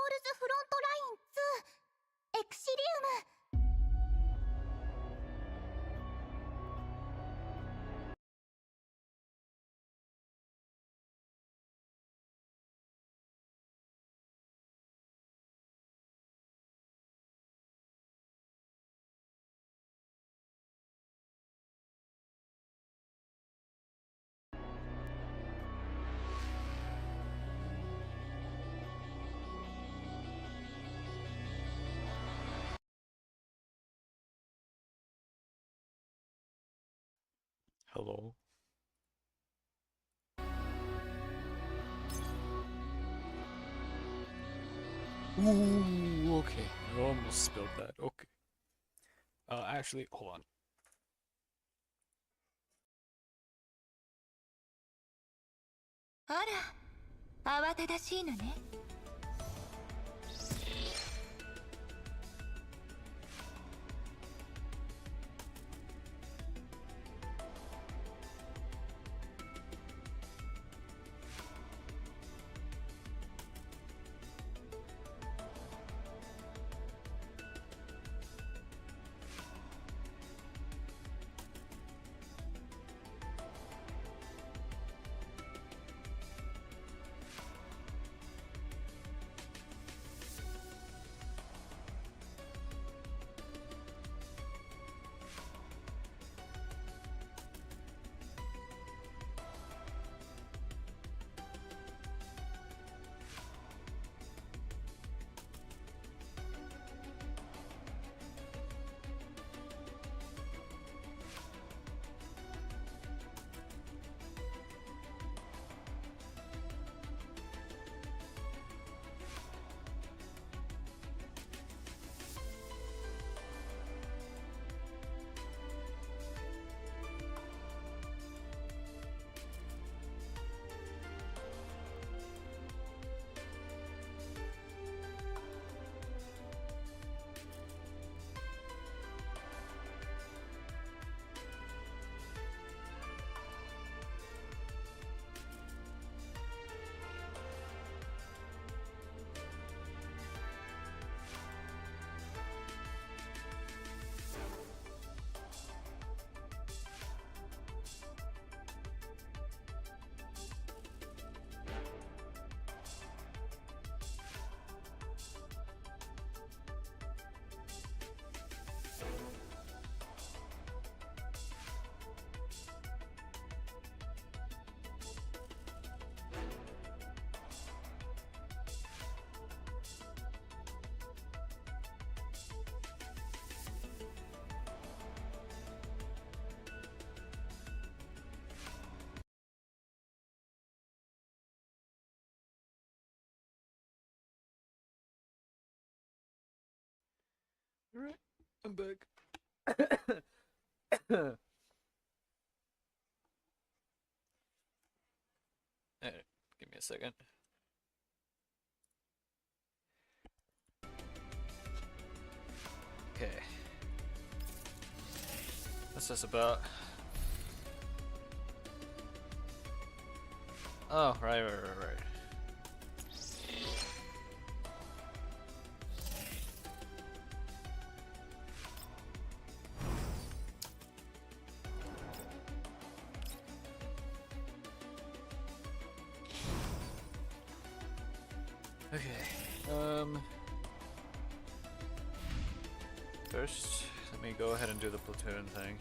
ールズフロントライン2エクシリウム。Hello. Ooh, okay. I almost spilled that. Okay. Actually, hold on. あら、慌ただしいのね。Alright, I'm back. Alright, give me a second. Okay. What's this about? Oh, right. Okay, first, let me go ahead and do the platoon thing.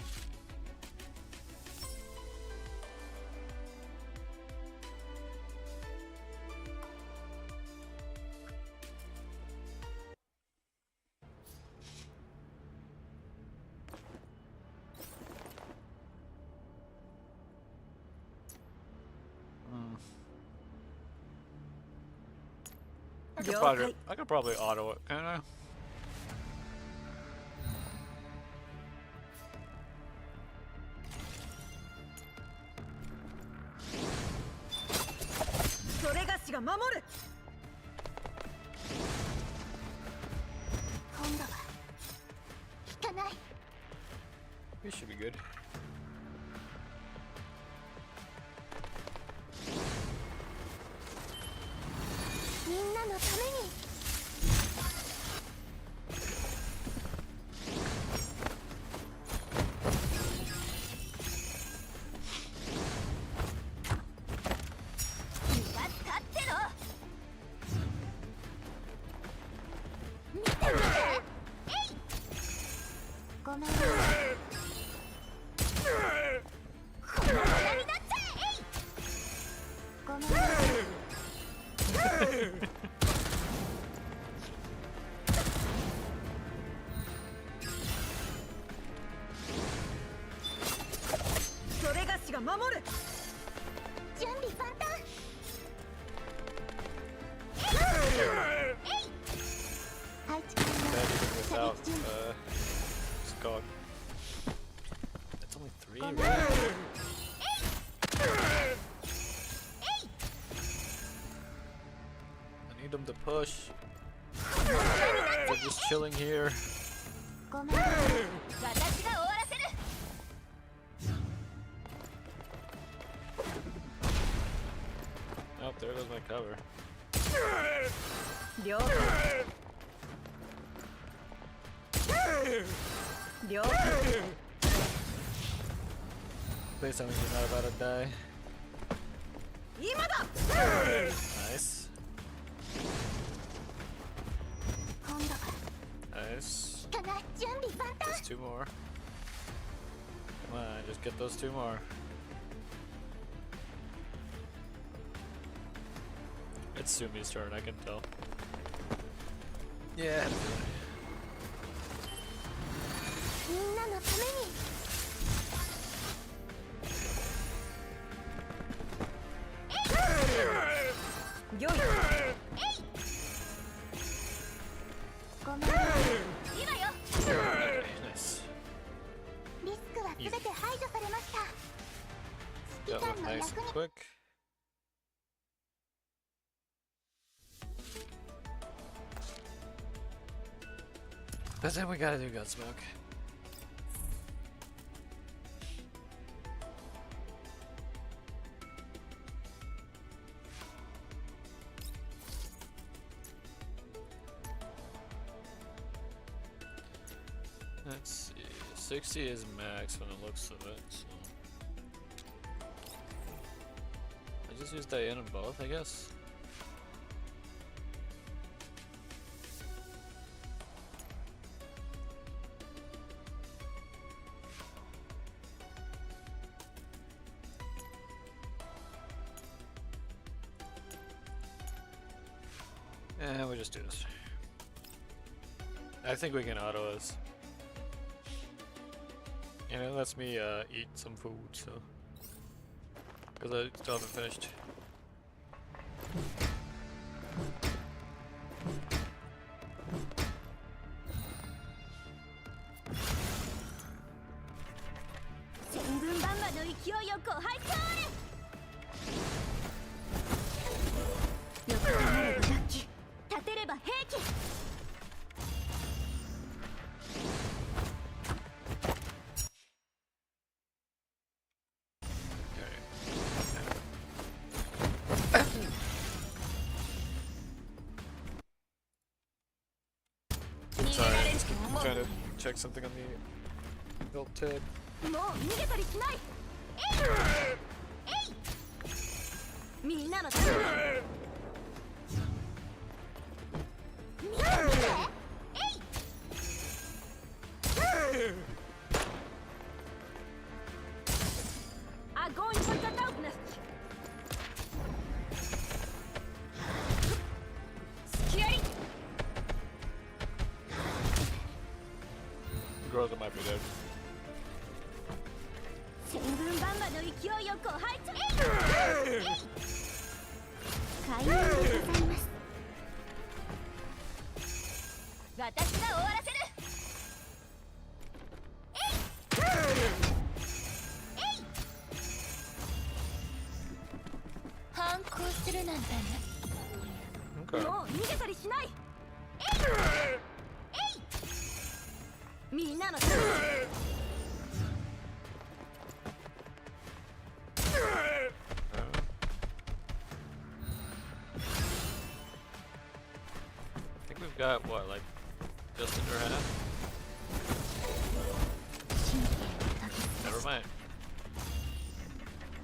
I could probably auto it, can I? This should be good. 守る。準備万端。配置完 Bad 了。 even 射 without 撃準備。Scog. That's only 3, ごめん。 really? I need them to push. They're just chilling here. ごめん。私が終わらせる。 Oh, there goes my cover. 了解。了解。 Please tell me you're not about to die. 今だ。 Nice. 今度は Nice. かな。準備万端。 Just 2 more. Come on, just get those 2 more. It's Sumi's turn, I can tell. Yeah. みんなのために。 よい。ごめん。今よ。 Nice. リスクはすべて排除されました。 That 指揮 went 官の nice 役 and に。 quick. But then we gotta do Gunsmoke. Let's see. 60 is max when it looks of it, so. I just used Diane on both, I guess. And we just do this. I think we can auto this. And it lets me eat some food, so. Because I still haven't finished. Sorry, I'm trying to check something on the build tab. もう逃げたりしない。みんなのために。見て見て。Going for the darkness. Scary. Groza might be dead. 千軍万馬の勢いよく入っちゃ開演でございます。私が終わらせる。反抗するなんてね。Okay. もう逃げたりしない。みんなのために。I think we've got what, like just under half? Never mind.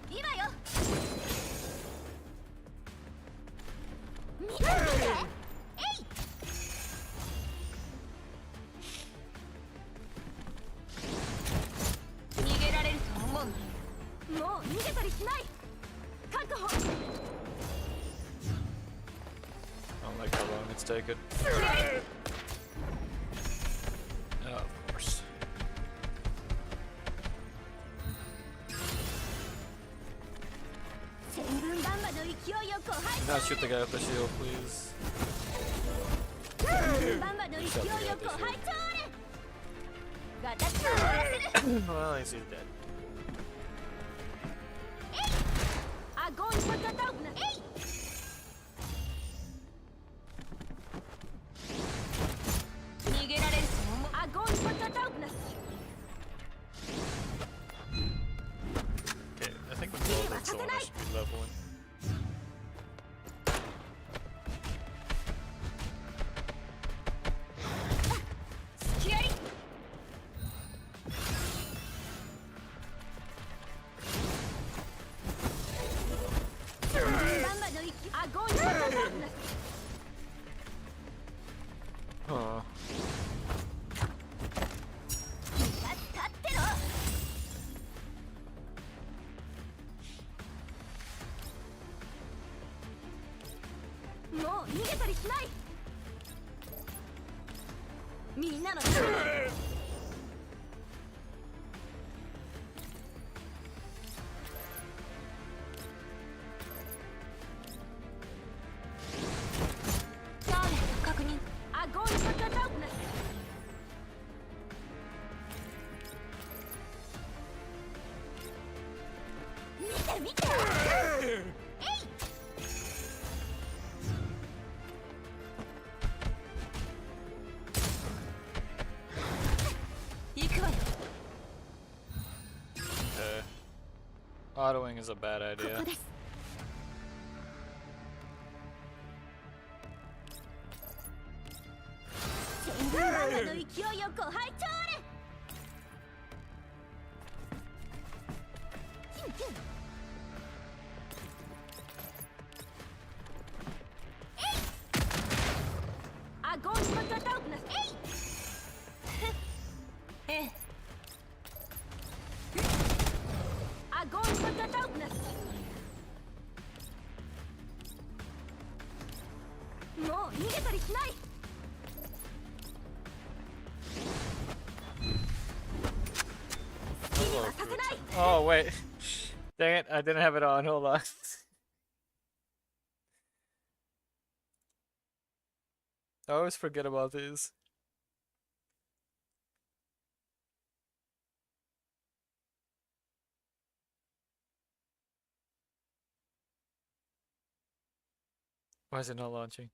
今よ。見て見て。逃げられると思う。もう逃げたりしない。確保。 I don't like how long it's taken. Oh, of course. 勢いよく排 Do not shoot the guy with the shield, please. バンバの勢いよく排除私が終わらせる Well, I see he's dead. アゴンパタタウナえい逃げられると思うアゴンパタタウナ Okay, I think with all that's on, I should be leveling. Huh. もう逃げたりしないみんなのためにターゲット確認。アゴンパタタウナ見て見て行くわよ。 Okay. Autoing is a bad こ idea. こです全軍バンバの勢いよく拝聴あれキュンキュンえいアゴンパタタウナえいええ。アゴンパタタウナもう逃げたりしない好きにはさせない Oh, wait. Dang it, I didn't have it on. Hold on. I always forget about these. Why is it not launching?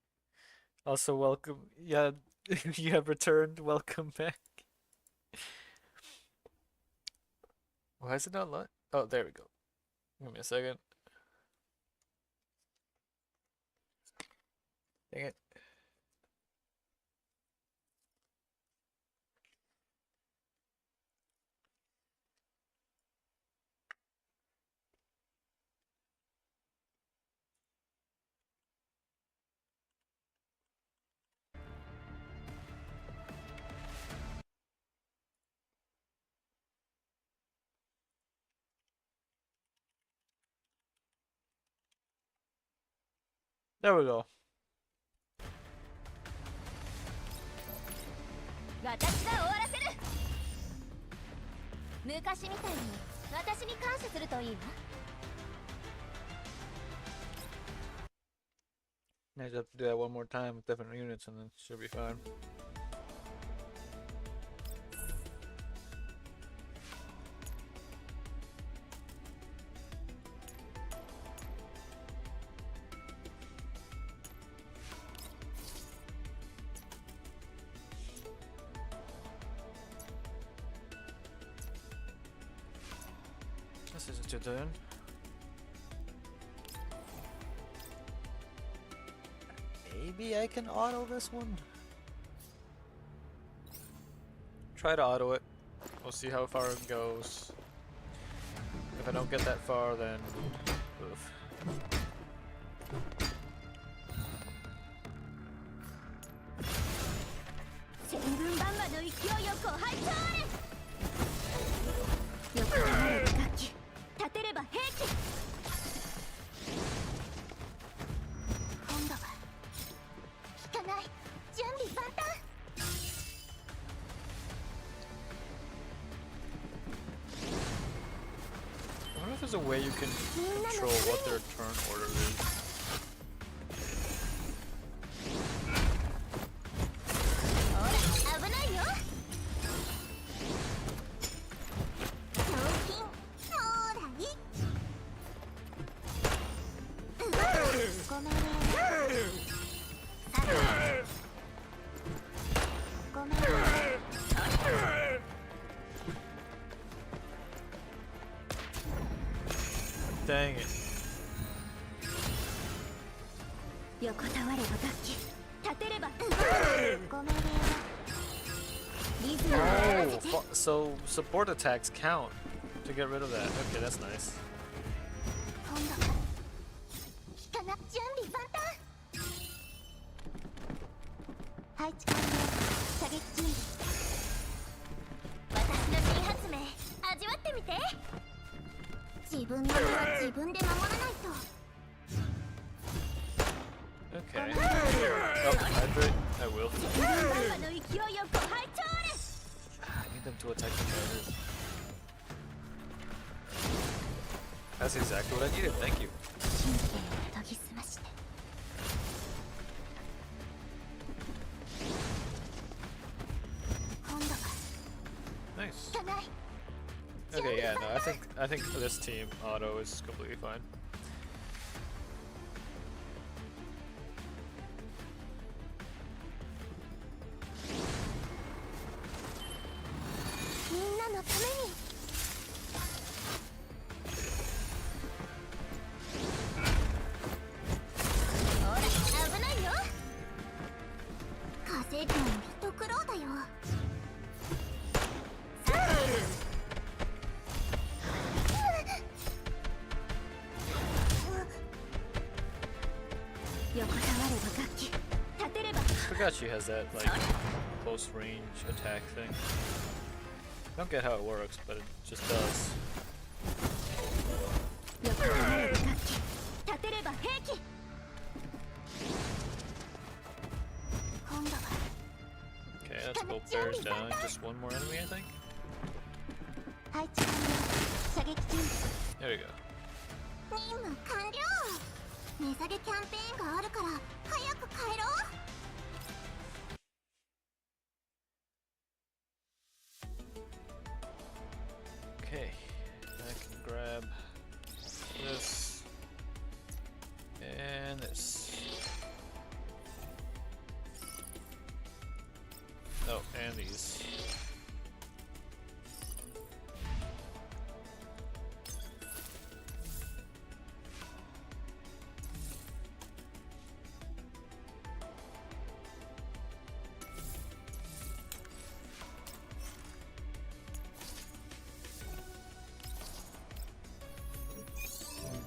Also, welcome. Yeah, you have returned. Welcome back. Why is it not launch? Oh, there we go. Give me a second. Dang it. There we go. 私が終わらせる昔みたいに私に感謝するといいわ I just have to do that one more time with different units and then it should be fine. This is what you're doing. Maybe I can auto this one? Try to auto it. We'll see how far it goes. If I don't get that far, then... Oof. there's a way you can control what their turn order is. ほら危ないよ。賞金もらい。ごめんね。さて。ごめんね。 Dang it. 横たわれば楽器立てればごめんね。リズムを合わせて Oh, so support attacks count to get rid of that. Okay, that's nice. 今度効かな準備万端。配置完了。射撃準備。私の新発明味わってみて。自分の身は自分で守らないと。 Okay. Oh, hydrate. I will. ママの勢いをご拝聴あれ。 I need them to attack the target. That's exactly what I needed. Thank you. 神経を研ぎ澄まして。今度は Nice. 効かない。 Okay, yeah, no, I think this team auto is completely fine. みんなのために。ほら危ないよ。稼ぐのも一苦労だよ。さあ横たわれば楽器立てれば I forgot she has that like close range attack thing. Don't get how it works, but it just does. 横たわれば楽器立てれば平気。今度は Okay, let's go bears down. Just one more enemy, I think. 配置完了。射撃準備。 There we go. 任務完了。値下げキャンペーンがあるから早く帰ろう。 Okay, I can grab this and this. Oh, and these.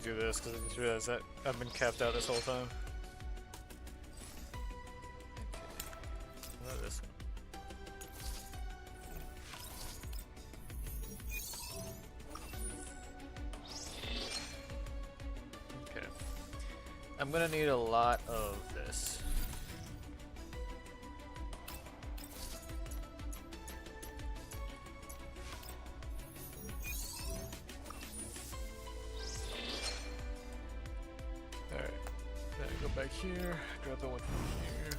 Do this because I just realized that I've been capped out this whole time. Okay. What about this one? Okay. I'm gonna need a lot of this. Alright, then go back here, grab the one from here.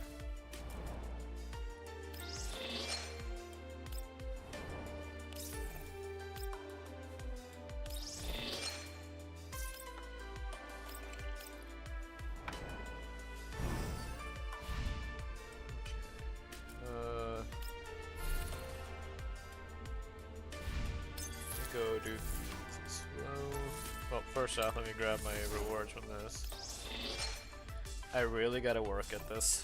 Go do slow. Well, first off, let me grab my rewards from this. I really gotta work at this.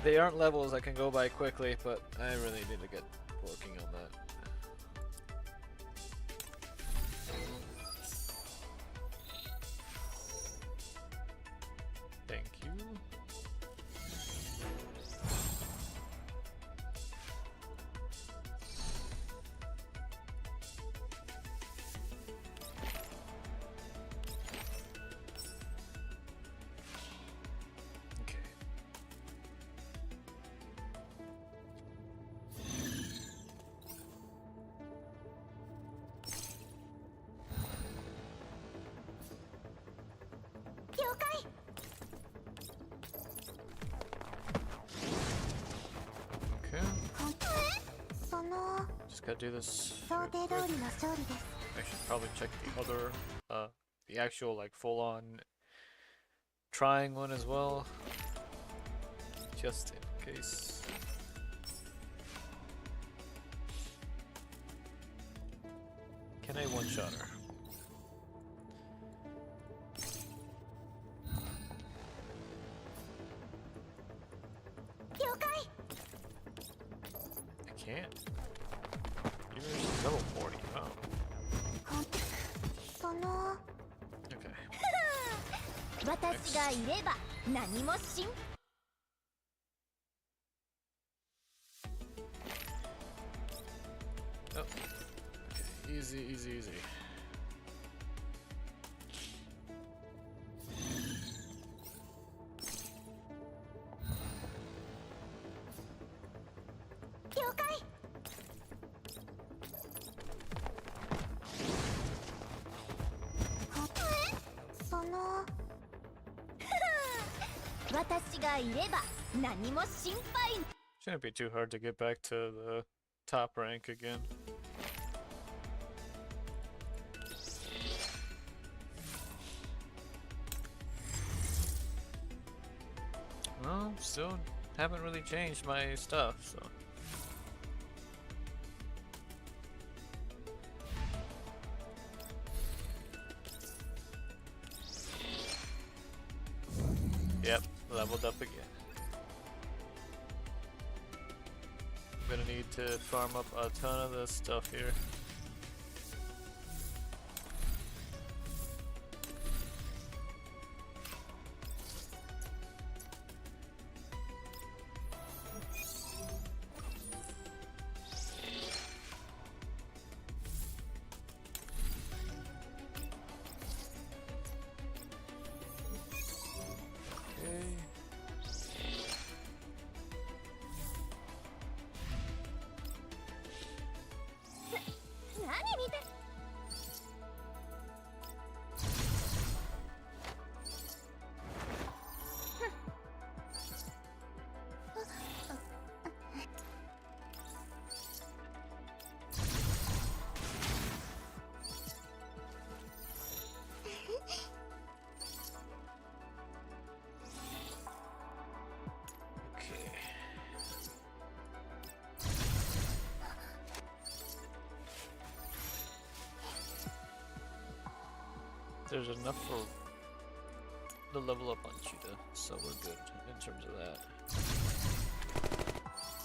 They aren't levels I can go by quickly, but I really need to get working on that. Thank you. Okay. gotta do this. 想 real 定 quick. 通りの勝利です I should probably check the other, the actual like full-on trying one as well, just in case. Can I one-shot her? 了解 I can't. Even if she's level 40. Wow. その Okay. 私がいれば何も心 Oh. Okay. Easy, easy, easy. Shouldn't be too hard to get back to the top rank again. Well, still haven't really changed my stuff, so. Yep, leveled up again. I'm gonna need to farm up a ton of this stuff here. There's enough for the level up on Cheetah, so we're good in terms of that.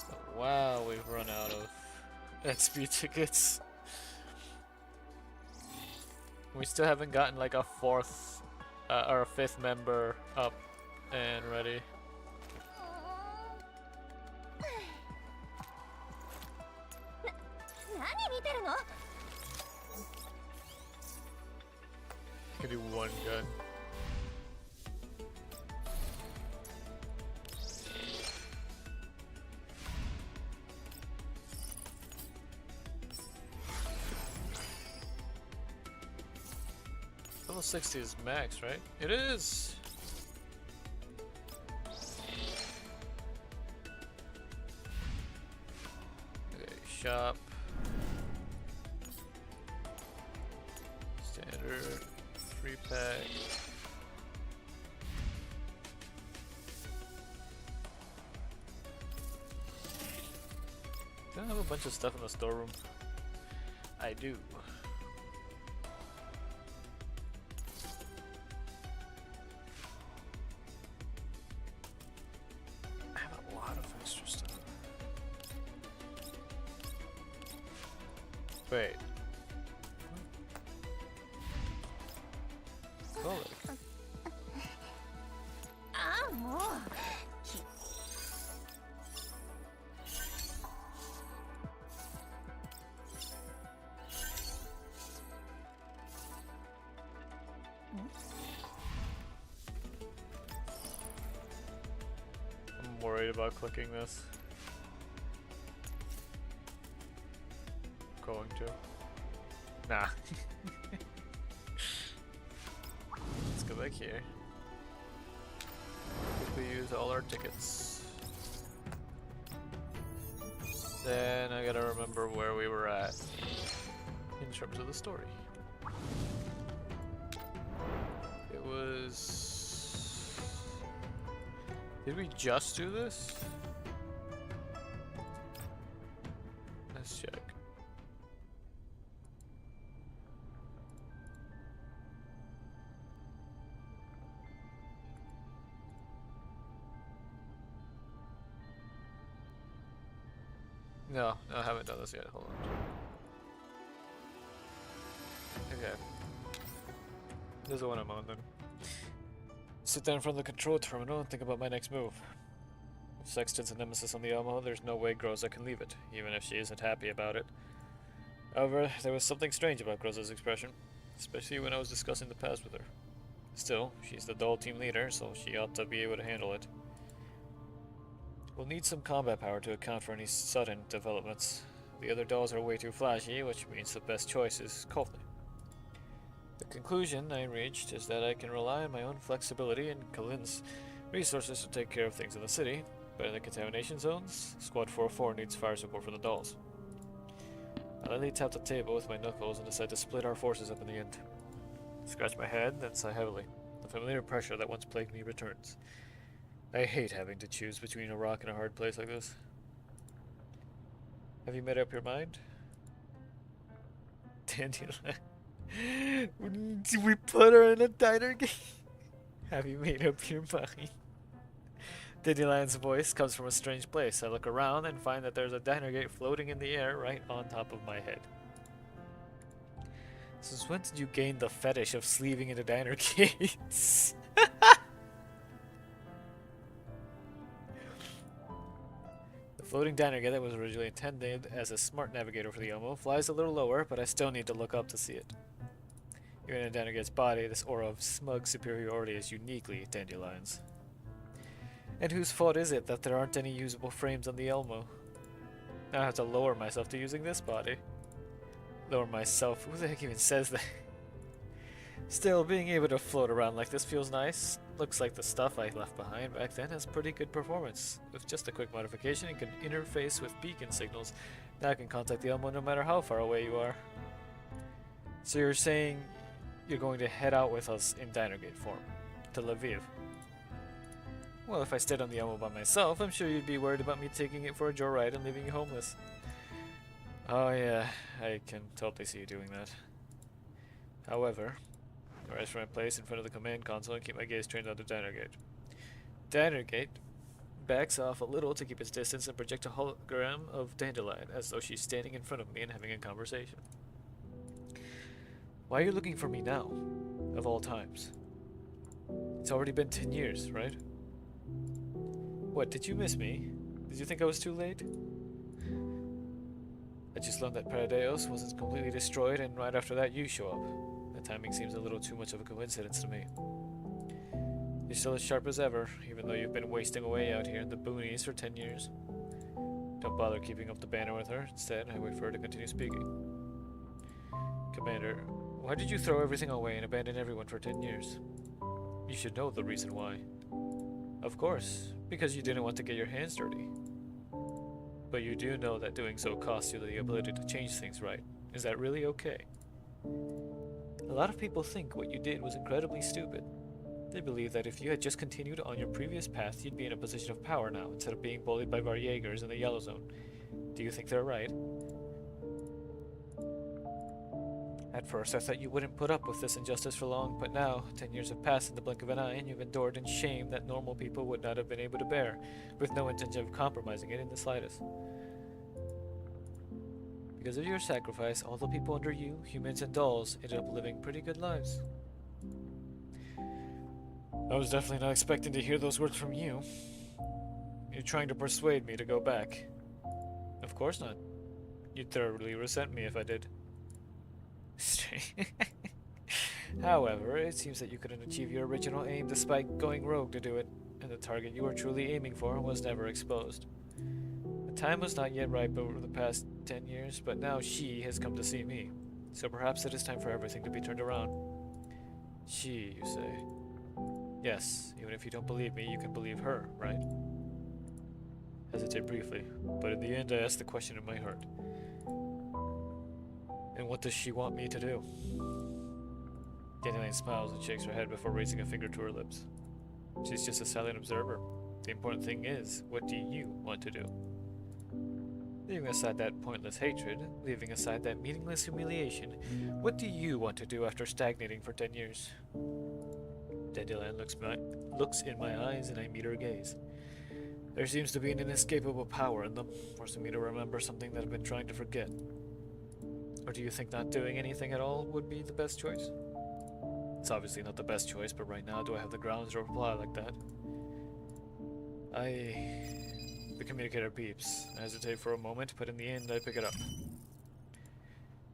But wow, we've run out of XP tickets. We still haven't gotten like a fourth or a fifth member up and ready. Can do one gun. Level 60 is max, right? It is! Okay, shop. Standard. 3-pack. Do I have a bunch of stuff in the storeroom? I do. I have a lot of extra stuff. Wait. I'm worried about clicking this. Going to. Nah. Let's go back here. We use all our tickets. Then I gotta remember where we were at in terms of the story. It was... Did we just do this? Let's check. No, I haven't done this yet. Hold on. Okay. This is the one I'm on then. Sit down in front of the control terminal and think about my next move. If Sexton's a nemesis on the Elmo, there's no way Groza can leave it, even if she isn't happy about it. However, there was something strange about Groza's expression, especially when I was discussing the past with her. Still, she's the doll team leader, so she ought to be able to handle it. We'll need some combat power to account for any sudden developments. The other dolls are way too flashy, which means the best choice is Coldplay. The conclusion I reached is that I can rely on my own flexibility and Kalin's resources to take care of things in the city, but in the contamination zones, Squad 404 needs fire support for the dolls. I lightly tap the table with my knuckles and decide to split our forces up in the end. Scratch my head, then sigh heavily. The familiar pressure that once plagued me returns. I hate having to choose between a rock and a hard place like this. Have you made up your mind? Dandelion. Do we put her in a diner game? Have you made up your mind? Dandelion's voice comes from a strange place. I look around and find that there's a diner gate floating in the air right on top of my head. Since when did you gain the fetish of sleeving into diner gates? The floating diner gate that was originally intended as a smart navigator for the Elmo flies a little lower, but I still need to look up to see it. Even in diner gate's body, this aura of smug superiority is uniquely Dandelion's. And whose fault is it that there aren't any usable frames on the Elmo? Now I have to lower myself to using this body. Lower myself? Who the heck even says that? Still, being able to float around like this feels nice. Looks like the stuff I left behind back then has pretty good performance. With just a quick modification, it can interface with beacon signals. Now I can contact the Elmo no matter how far away you are. So you're saying you're going to head out with us in Dinergate form to Lviv? Well, if I stayed on the Elmo by myself, I'm sure you'd be worried about me taking it for a joyride and leaving you homeless. Oh yeah, I can totally see you doing that. However, I rise from my place in front of the command console and keep my gaze trained on the Dinergate. Dinergate backs off a little to keep its distance and project a hologram of Dandelion, as though she's standing in front of me and having a conversation. Why are you looking for me now, of all times? It's already been 10 years, right? What, did you miss me? Did you think I was too late? I just learned that Paradeos wasn't completely destroyed, and right after that you show up. The timing seems a little too much of a coincidence to me. You're still as sharp as ever, even though you've been wasting away out here in the boonies for 10 years. Don't bother keeping up the banner with her. Instead, I wait for her to continue speaking. Commander, why did you throw everything away and abandon everyone for 10 years? You should know the reason why. Of course, because you didn't want to get your hands dirty. But you do know that doing so costs you the ability to change things, right? Is that really okay? A lot of people think what you did was incredibly stupid. They believe that if you had just continued on your previous path, you'd be in a position of power now, instead of being bullied by Varjägers in the Yellow Zone. Do you think they're right? At first, I thought you wouldn't put up with this injustice for long, but now, 10 years have passed in the blink of an eye, and you've endured in shame that normal people would not have been able to bear, with no intention of compromising it in the slightest. Because of your sacrifice, all the people under you, humans and dolls, ended up living pretty good lives. I was definitely not expecting to hear those words from you. You're trying to persuade me to go back. Of course not. You'd thoroughly resent me if I did. However, it seems that you couldn't achieve your original aim despite going rogue to do it, and the target you were truly aiming for was never exposed. The time was not yet ripe over the past 10 years, but now she has come to see me, so perhaps it is time for everything to be turned around. She, you say? Yes, even if you don't believe me, you can believe her, right? Hesitate briefly, but in the end I ask the question in my heart. And what does she want me to do? Dandelion smiles and shakes her head before raising a finger to her lips. She's just a silent observer. The important thing is, what do you want to do? Leaving aside that pointless hatred, leaving aside that meaningless humiliation, what do you want to do after stagnating for 10 years? Dandelion looks in my eyes and I meet her gaze. There seems to be an inescapable power in them, forcing me to remember something that I've been trying to forget. Or do you think not doing anything at all would be the best choice? It's obviously not the best choice, but right now do I have the grounds to reply like that? The communicator beeps. I hesitate for a moment, but in the end I pick it up.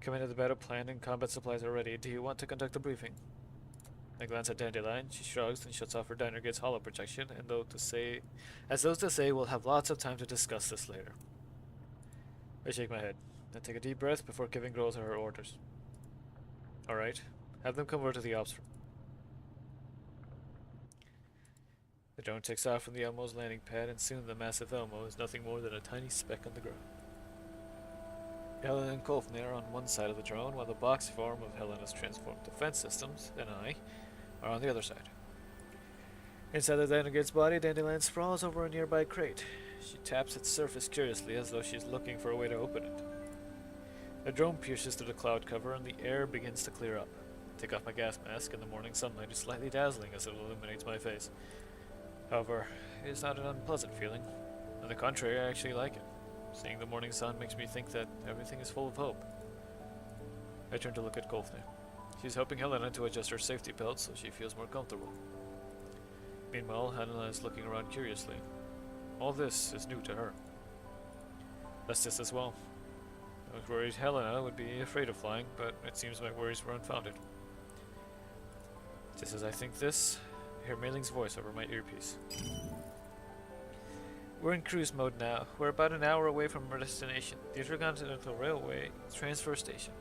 Command of the battle plan and combat supplies are ready. Do you want to conduct a briefing? I glance at Dandelion. She shrugs and shuts off her diner gate's hollow protection, and as though to say, we'll have lots of time to discuss this later. I shake my head. I take a deep breath before giving Groza her orders. Alright, have them come over to the ops room. The drone takes off from the Elmo's landing pad, and soon the massive Elmo is nothing more than a tiny speck on the ground. Helena and Kolfnir are on one side of the drone, while the box form of Helena's transformed defense systems, and I, are on the other side. Inside the Dynagrade's body, Dandelion sprawls over a nearby crate. She taps its surface curiously as though she's looking for a way to open it. The drone pierces through the cloud cover and the air begins to clear up. I take off my gas mask and the morning sunlight is slightly dazzling as it illuminates my face. However, it is not an unpleasant feeling. On the contrary, I actually like it. Seeing the morning sun makes me think that everything is full of hope. I turn to look at Kolfnir. She's helping Helena to adjust her safety belt so she feels more comfortable. Meanwhile, Helena is looking around curiously. All this is new to her. Lestis as well. I was worried Helena would be afraid of flying, but it seems my worries were unfounded. Just as I think this, I hear Meiling's voice over my earpiece. We're in cruise mode now. We're about an hour away from our destination, the Intercontinental Railway transfer station.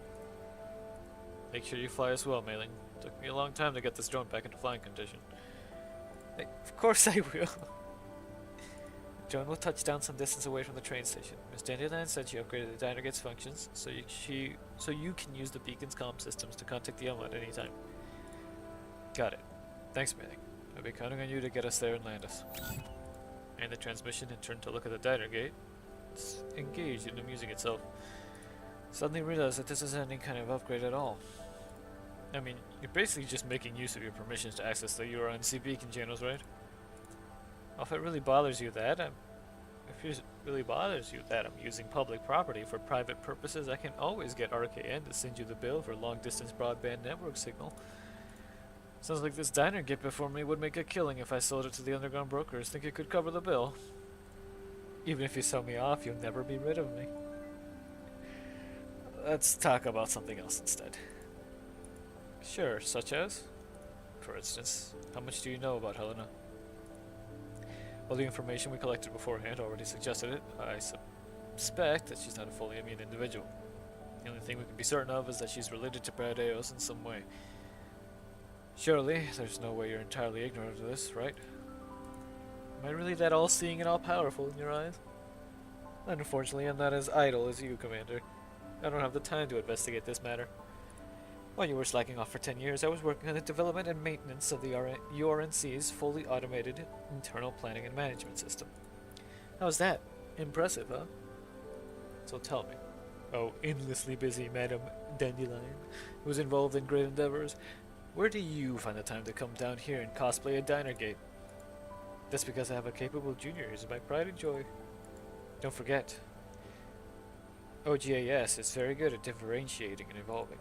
Make sure you fly as well, Meiling. Took me a long time to get this drone back into flying condition. Of course I will. The drone will touch down some distance away from the train station. Miss Dandelion said she upgraded the Dynagrade's functions, so you can use the beacon's comm systems to contact the Elmo at any time. Got it. Thanks, Meiling. I'll be counting on you to get us there and land us. I end the transmission and turn to look at the Dynagrade. It's engaged in amusing itself. Suddenly realize that this isn't any kind of upgrade at all. I mean, you're basically just making use of your permissions to access the URNC beacon channels, right? Well, if it really bothers you that I'm using public property for private purposes, I can always get RKN to send you the bill for long-distance broadband network signal. Sounds like this diner gate before me would make a killing if I sold it to the underground brokers. Think it could cover the bill? Even if you sell me off, you'll never be rid of me. Let's talk about something else instead. Sure, such as? For instance, how much do you know about Helena? Well, the information we collected beforehand already suggested it. I suspect that she's not a fully immune individual. The only thing we can be certain of is that she's related to Paradeos in some way. Surely, there's no way you're entirely ignorant of this, right? Am I really that all-seeing and all-powerful in your eyes? Unfortunately, I'm not as idle as you, Commander. I don't have the time to investigate this matter. While you were slacking off for 10 years, I was working on the development and maintenance of the URNC's fully automated internal planning and management system. How's that? Impressive, huh? So tell me. Oh, endlessly busy Madame Dandelion, who's involved in great endeavors. Where do you find the time to come down here and cosplay a Dynergate? That's because I have a capable junior who's my pride and joy. Don't forget, OGAS is very good at differentiating and evolving.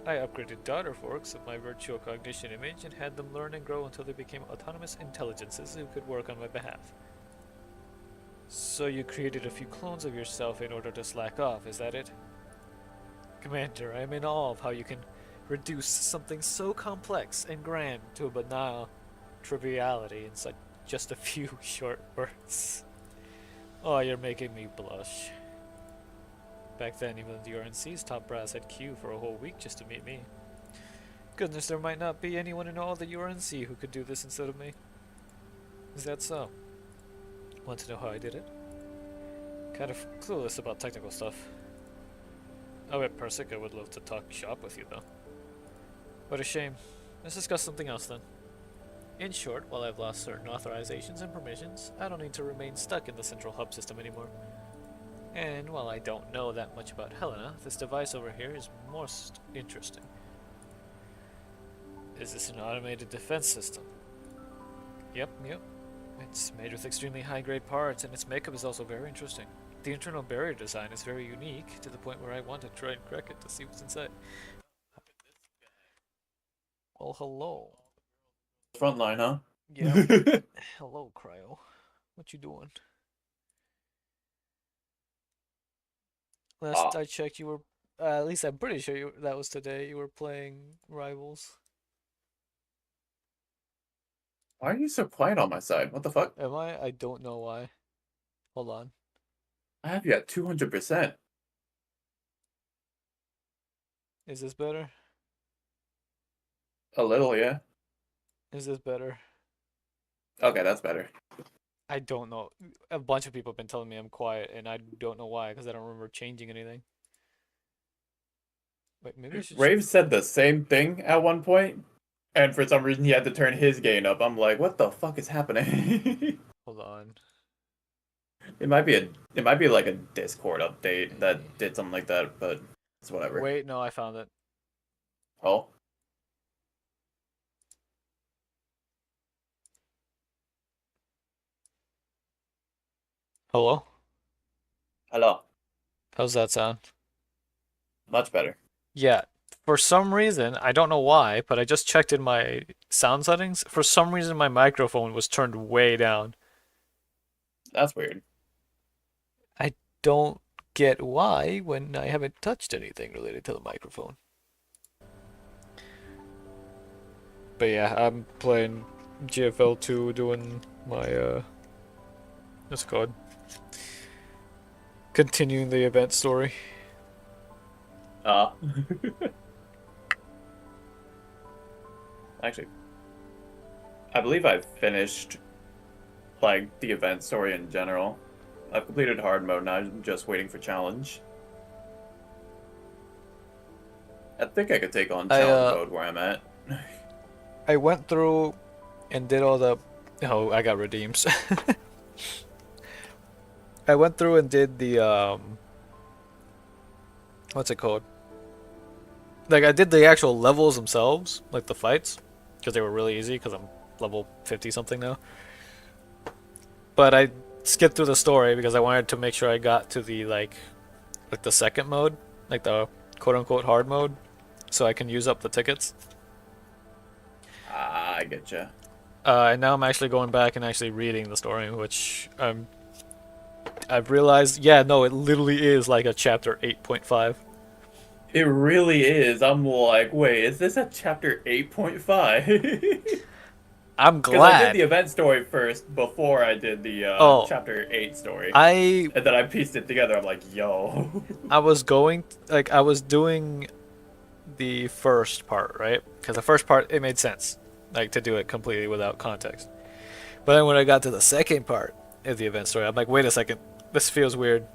I upgraded daughter forks of my virtual cognition image and had them learn and grow until they became autonomous intelligences who could work on my behalf. So you created a few clones of yourself in order to slack off, is that it? Commander, I am in awe of how you can reduce something so complex and grand to a banal triviality in such just a few short words. Oh, you're making me blush. Back then, even the RNC's top brass had queued for a whole week just to meet me. Goodness, there might not be anyone in all the URNC who could do this instead of me. Is that so? Want to know how I did it? Kind of clueless about technical stuff. Oh, at Persic, I would love to talk shop with you, though. What a shame. Let's discuss something else, then. In short, while I've lost certain authorizations and permissions, I don't need to remain stuck in the central hub system anymore. And while I don't know that much about Helena, this device over here is most interesting. Is this an automated defense system? Yep. It's made with extremely high-grade parts, and its makeup is also very interesting. The internal barrier design is very unique, to the point where I want to try and crack it to see what's inside. Well, hello. Frontline, huh? Yeah. Hello, Cryo. What you doing? Last I checked, you were... at least I'm pretty sure that was today. You were playing Rivals. Why are you so quiet on my side? What the fuck? Am I? I don't know why. Hold on. I have you at 200%. Is this better? A little, yeah. Is this better? Okay, that's better. I don't know. A bunch of people have been telling me I'm quiet, and I don't know why, because I don't remember changing anything. Wait, maybe I should... Rave said the same thing at one point, and for some reason he had to turn his gain up. I'm like, what the fuck is happening? Hold on. It might be like a Discord update that did something like that, but it's whatever. Wait, no, I found it. Oh. Hello? Hello. How's that sound? Much better. Yeah, for some reason, I don't know why, but I just checked in my sound settings. For some reason, my microphone was turned way down. That's weird. I don't get why when I haven't touched anything related to the microphone. But yeah, I'm playing GFL2, doing my, what's it called? Continuing the event story. Actually, I believe I've finished, like, the event story in general. I've completed hard mode, now I'm just waiting for challenge. I think I could take on challenge mode where I'm at. I went through and did all the... Oh, I got redeems. I went through and did the, what's it called? Like, I did the actual levels themselves, like the fights, because they were really easy, because I'm level 50-something now. But I skipped through the story because I wanted to make sure I got to the, like the second mode, like the quote-unquote hard mode, so I can use up the tickets. Ah, I getcha. And now I'm actually going back and actually reading the story, which I've realized, yeah, no, it literally is like a chapter 8.5. It really is. I'm like, wait, is this a chapter 8.5? I'm glad. Because I did the event story first before I did the chapter 8 story. And then I pieced it together. I'm like, yo. I was doing the first part, right? Because the first part, it made sense, like, to do it completely without context. But then when I got to the second part of the event story, I'm like, wait a second, this feels weird.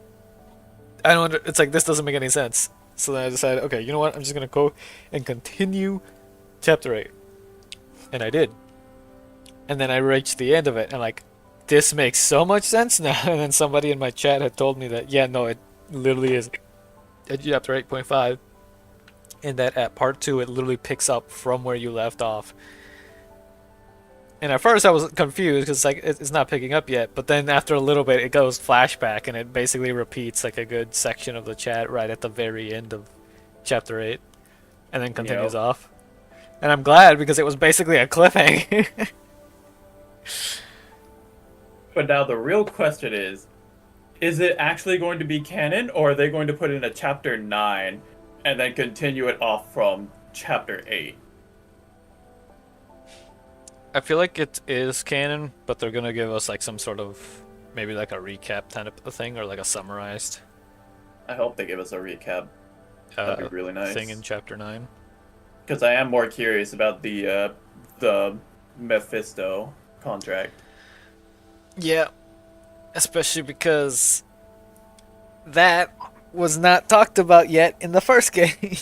It's like, this doesn't make any sense. So then I decided, okay, you know what? I'm just gonna go and continue chapter 8. And I did. And then I reached the end of it, and like, this makes so much sense now. And then somebody in my chat had told me that, yeah, no, it literally is at chapter 8.5. And that at part 2, it literally picks up from where you left off. And at first I was confused because like it's not picking up yet, but then after a little bit it goes flashback and it basically repeats like a good section of the chat right at the very end of chapter 8 and then continues off. And I'm glad because it was basically a cliffhanger. But now the real question is it actually going to be canon, or are they going to put in a chapter 9 and then continue it off from chapter 8? I feel like it is canon, but they're gonna give us like some sort of, maybe like a recap kind of thing, or like a summarized. I hope they give us a recap. That'd be really nice. Thing in chapter 9. Because I am more curious about the Mephisto contract. Yeah. especially because that was not talked about yet in the first game.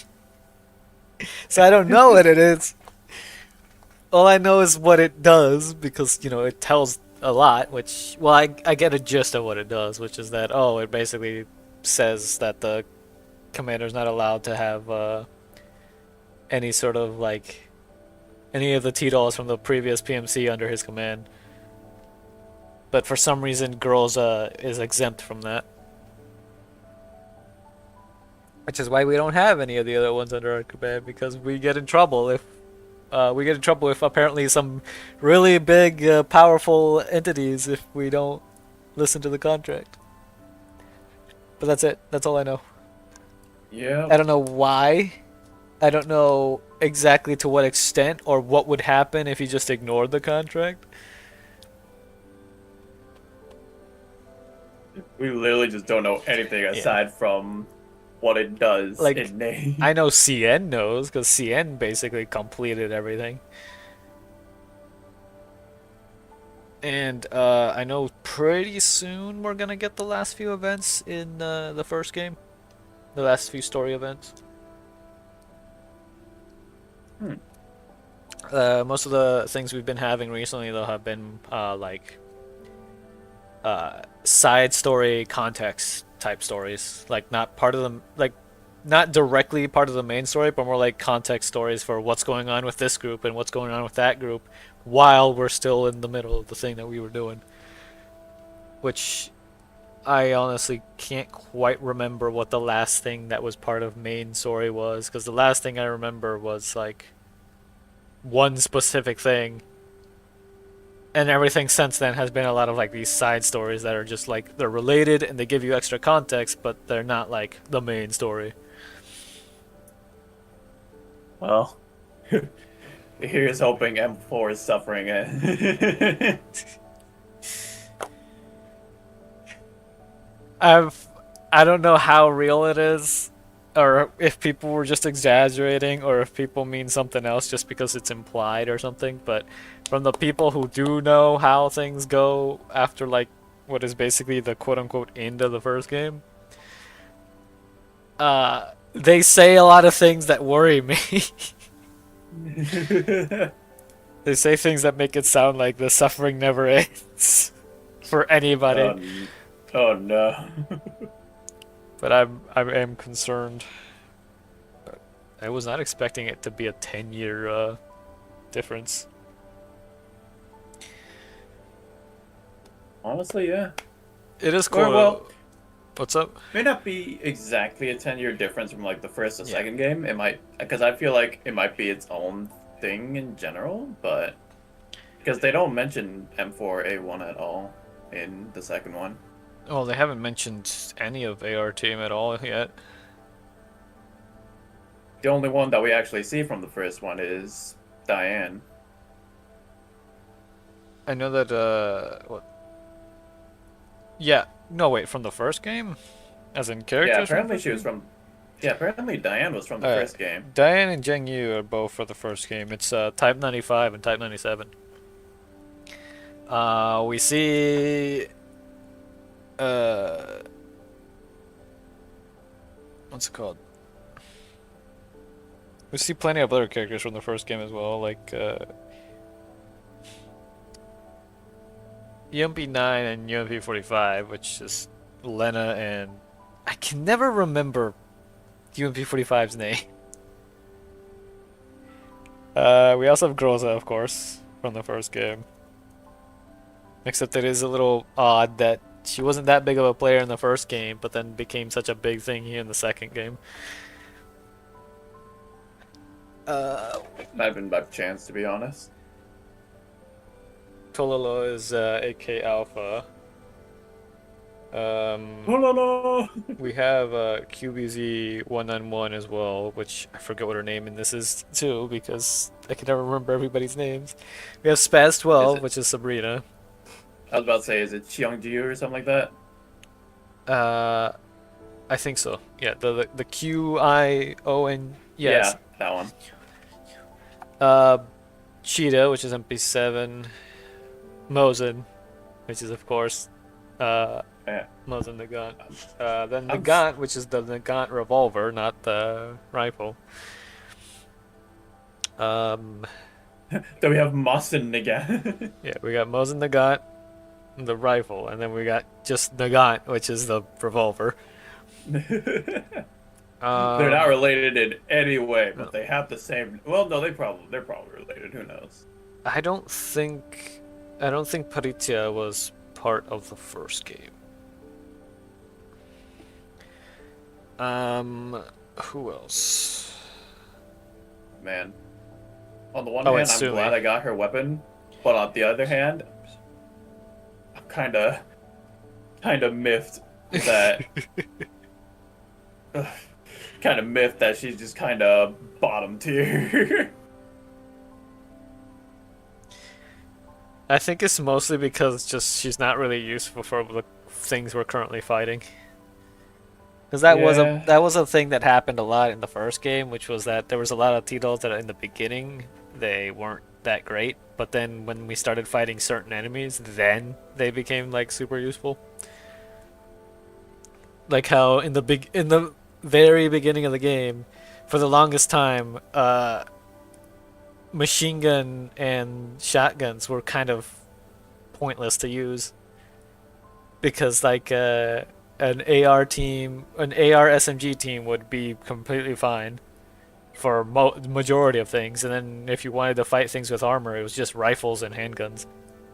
So I don't know what it is. All I know is what it does because, it tells a lot, which, well, I get a gist of what it does, which is that, it basically says that the commander's not allowed to have any sort of, like, any of the T-dolls from the previous PMC under his command. But for some reason, girls is exempt from that. Which is why we don't have any of the other ones under our command, because we get in trouble if apparently some really big, powerful entities if we don't listen to the contract. But that's it. That's all I know. Yeah. I don't know why. I don't know exactly to what extent or what would happen if you just ignored the contract. We literally just don't know anything aside from what it does Like, in name. I know CN knows, because CN basically completed everything. And I know pretty soon we're gonna get the last few events in the first game. The last few story events. Most of the things we've been having recently, though, have been side story context type stories. Like, not part of them, like, not directly part of the main story, but more like context stories for what's going on with this group and what's going on with that group while we're still in the middle of the thing that we were doing. Which I honestly can't quite remember what the last thing that was part of main story was, because the last thing I remember was like one specific thing, and everything since then has been a lot of like these side stories that are just like they're related and they give you extra context, but they're not like the main story. Well, here's hoping M4 is suffering it. I don't know how real it is, or if people were just exaggerating, or if people mean something else just because it's implied or something, but from the people who do know how things go after, like, what is basically the quote-unquote end of the first game, they say a lot of things that worry me. They say things that make it sound like the suffering never ends for anybody. Oh no. But I am concerned. I was not expecting it to be a 10-year difference. Honestly, yeah. It is cool. Well, what's up? may not be exactly a 10-year difference from like the first to second game. It might, because I feel like it might be its own thing in general, but because they don't mention M4A1 at all in the second one. Oh, they haven't mentioned any of AR team at all yet. The only one that we actually see from the first one is Diane. I know that what? Yeah, no wait, from the first game? As in characters? Yeah, apparently she was from... Yeah, apparently Diane was from the first game. Diane and Zheng Yu are both for the first game. It's Type 95 and Type 97. We see... what's it called? We see plenty of other characters from the first game as well, like UMP9 and UMP45, which is Lena and... I can never remember UMP45's name. We also have Groza, of course, from the first game. Except it is a little odd that she wasn't that big of a player in the first game, but then became such a big thing here in the second game. Might have been by chance, to be honest. Tololo is AK Alpha. We have QBZ191 as well, which I forget what her name in this is too, because I can never remember everybody's names. We have Spaz12, which is Sabrina. I was about to say, is it Cheongju or something like that? I think so. Yeah, the QION. Yes. Yeah, that one. Cheetah, which is MP7. Mosin, which is of course Yeah. Mosin Nagant. Then I'm Nagant, which is the Nagant revolver, not the rifle. Um, Then we have Mawson again. yeah, we got Mosin Nagant, the rifle, and then we got just Nagant, which is the revolver. They're not Um, related in any way, no. but they have the same. Well, no, they're probably related. Who knows? I don't think Paritia was part of the first game. Who else? Man. On the one Oh, hand, it's I'm Sumi. glad I got her weapon, but on the other hand, I'm kind of miffed that kind of miffed that she's just kind of bottom tier. I think it's mostly because just she's not really useful for the things we're currently fighting. Because Yeah. that was a thing that happened a lot in the first game, which was that there was a lot of Titles that in the beginning they weren't that great, but then when we started fighting certain enemies, then they became like super useful. Like how in the very beginning of the game, for the longest time, machine gun and shotguns were kind of pointless to use because like an AR SMG team would be completely fine for majority of things, and then if you wanted to fight things with armor, it was just rifles and handguns.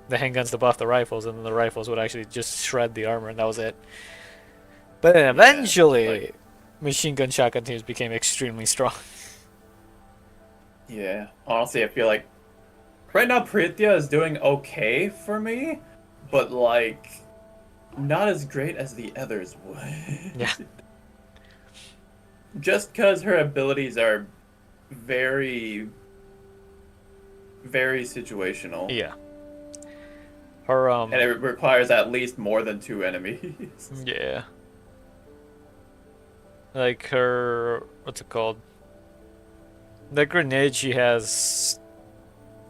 The handguns to buff the rifles, and then the rifles would actually just shred the armor, and that was it. But then Yeah, eventually, machine gun shotgun teams became extremely strong. yeah. Honestly, I feel like right now Prithia is doing okay for me, but like not as great as the others would. Yeah. Just because her abilities are very, very situational. Yeah. Her And it requires at least more than 2 enemies. yeah. Like her, what's it called? The grenade she has,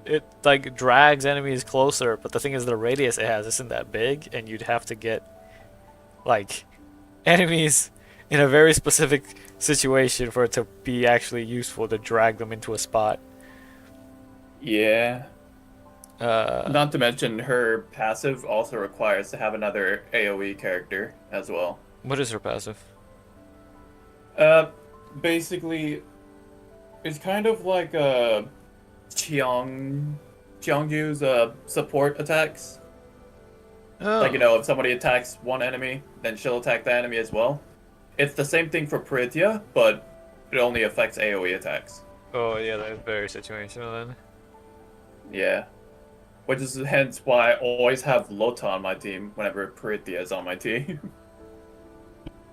it like drags enemies closer, but the thing is the radius it has isn't that big, and you'd have to get like enemies in a very specific situation for it to be actually useful to drag them into a spot. Yeah. Uh, Not to mention her passive also requires to have another AoE character as well. what is her passive? Uh, basically, it's kind of like Cheongju's support attacks. Oh, Like, you know, if somebody attacks one enemy, then she'll attack the enemy as well. It's the same thing for Prithia, but it only affects AoE attacks. oh yeah, that's very situational then. Yeah. Which is hence why I always have Lota on my team whenever Prithia is on my team.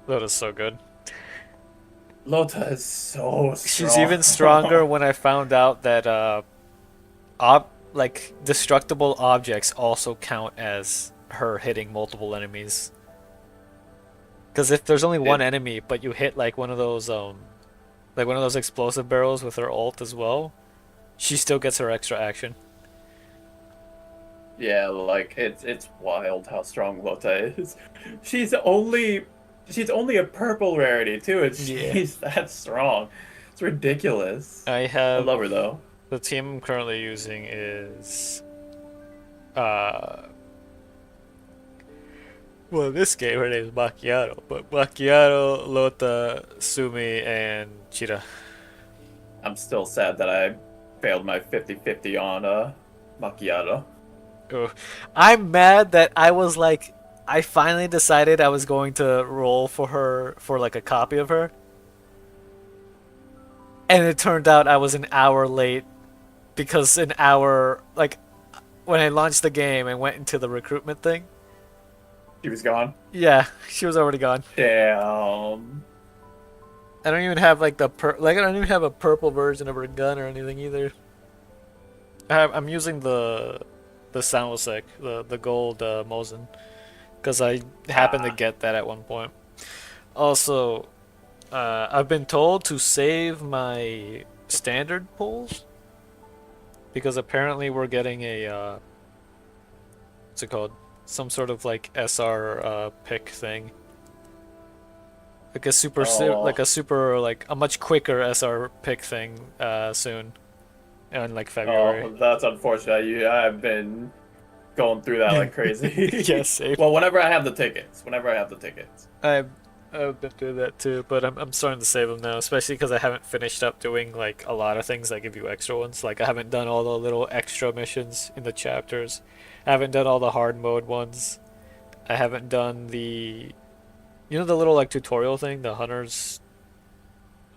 That is so good. Lota is so strong. She's even stronger when I found out that like destructible objects also count as her hitting multiple enemies. Because if there's only one enemy, but you hit like one of those explosive barrels with her ult as well, she still gets her extra action. Yeah, like it's wild how strong Lota is. She's only a purple rarity too, and she's that strong. It's ridiculous. I I have love her though. the team I'm currently using is uh well, in this game her name is Macchiato, but Macchiato, Lota, Sumi, and Chira. I'm still sad that I failed my 50-50 on Macchiato. Ugh. I'm mad that I finally decided I was going to roll for her for like a copy of her. And it turned out I was an hour late because an hour like when I launched the game and went into the recruitment thing. She was gone. Yeah, she was already gone. Damn. I don't even have like I don't even have a purple version of her gun or anything either. I'm using the Soundlessek, the gold Mosin, because I happened to get that at one point. Also, I've been told to save my standard pulls because apparently we're getting a what's it called? some sort of like SR pick thing. Like a super like a much quicker SR pick thing soon in like February. Oh, that's unfortunate. I've been going through that like crazy. Yes, same. Well, whenever I have the tickets. Whenever I have the tickets. I've been doing that too, but I'm starting to save them now, especially because I haven't finished up doing like a lot of things that give you extra ones. Like I haven't done all the little extra missions in the chapters. I haven't done all the hard mode ones. I haven't done the, you know, the little like tutorial thing, the hunters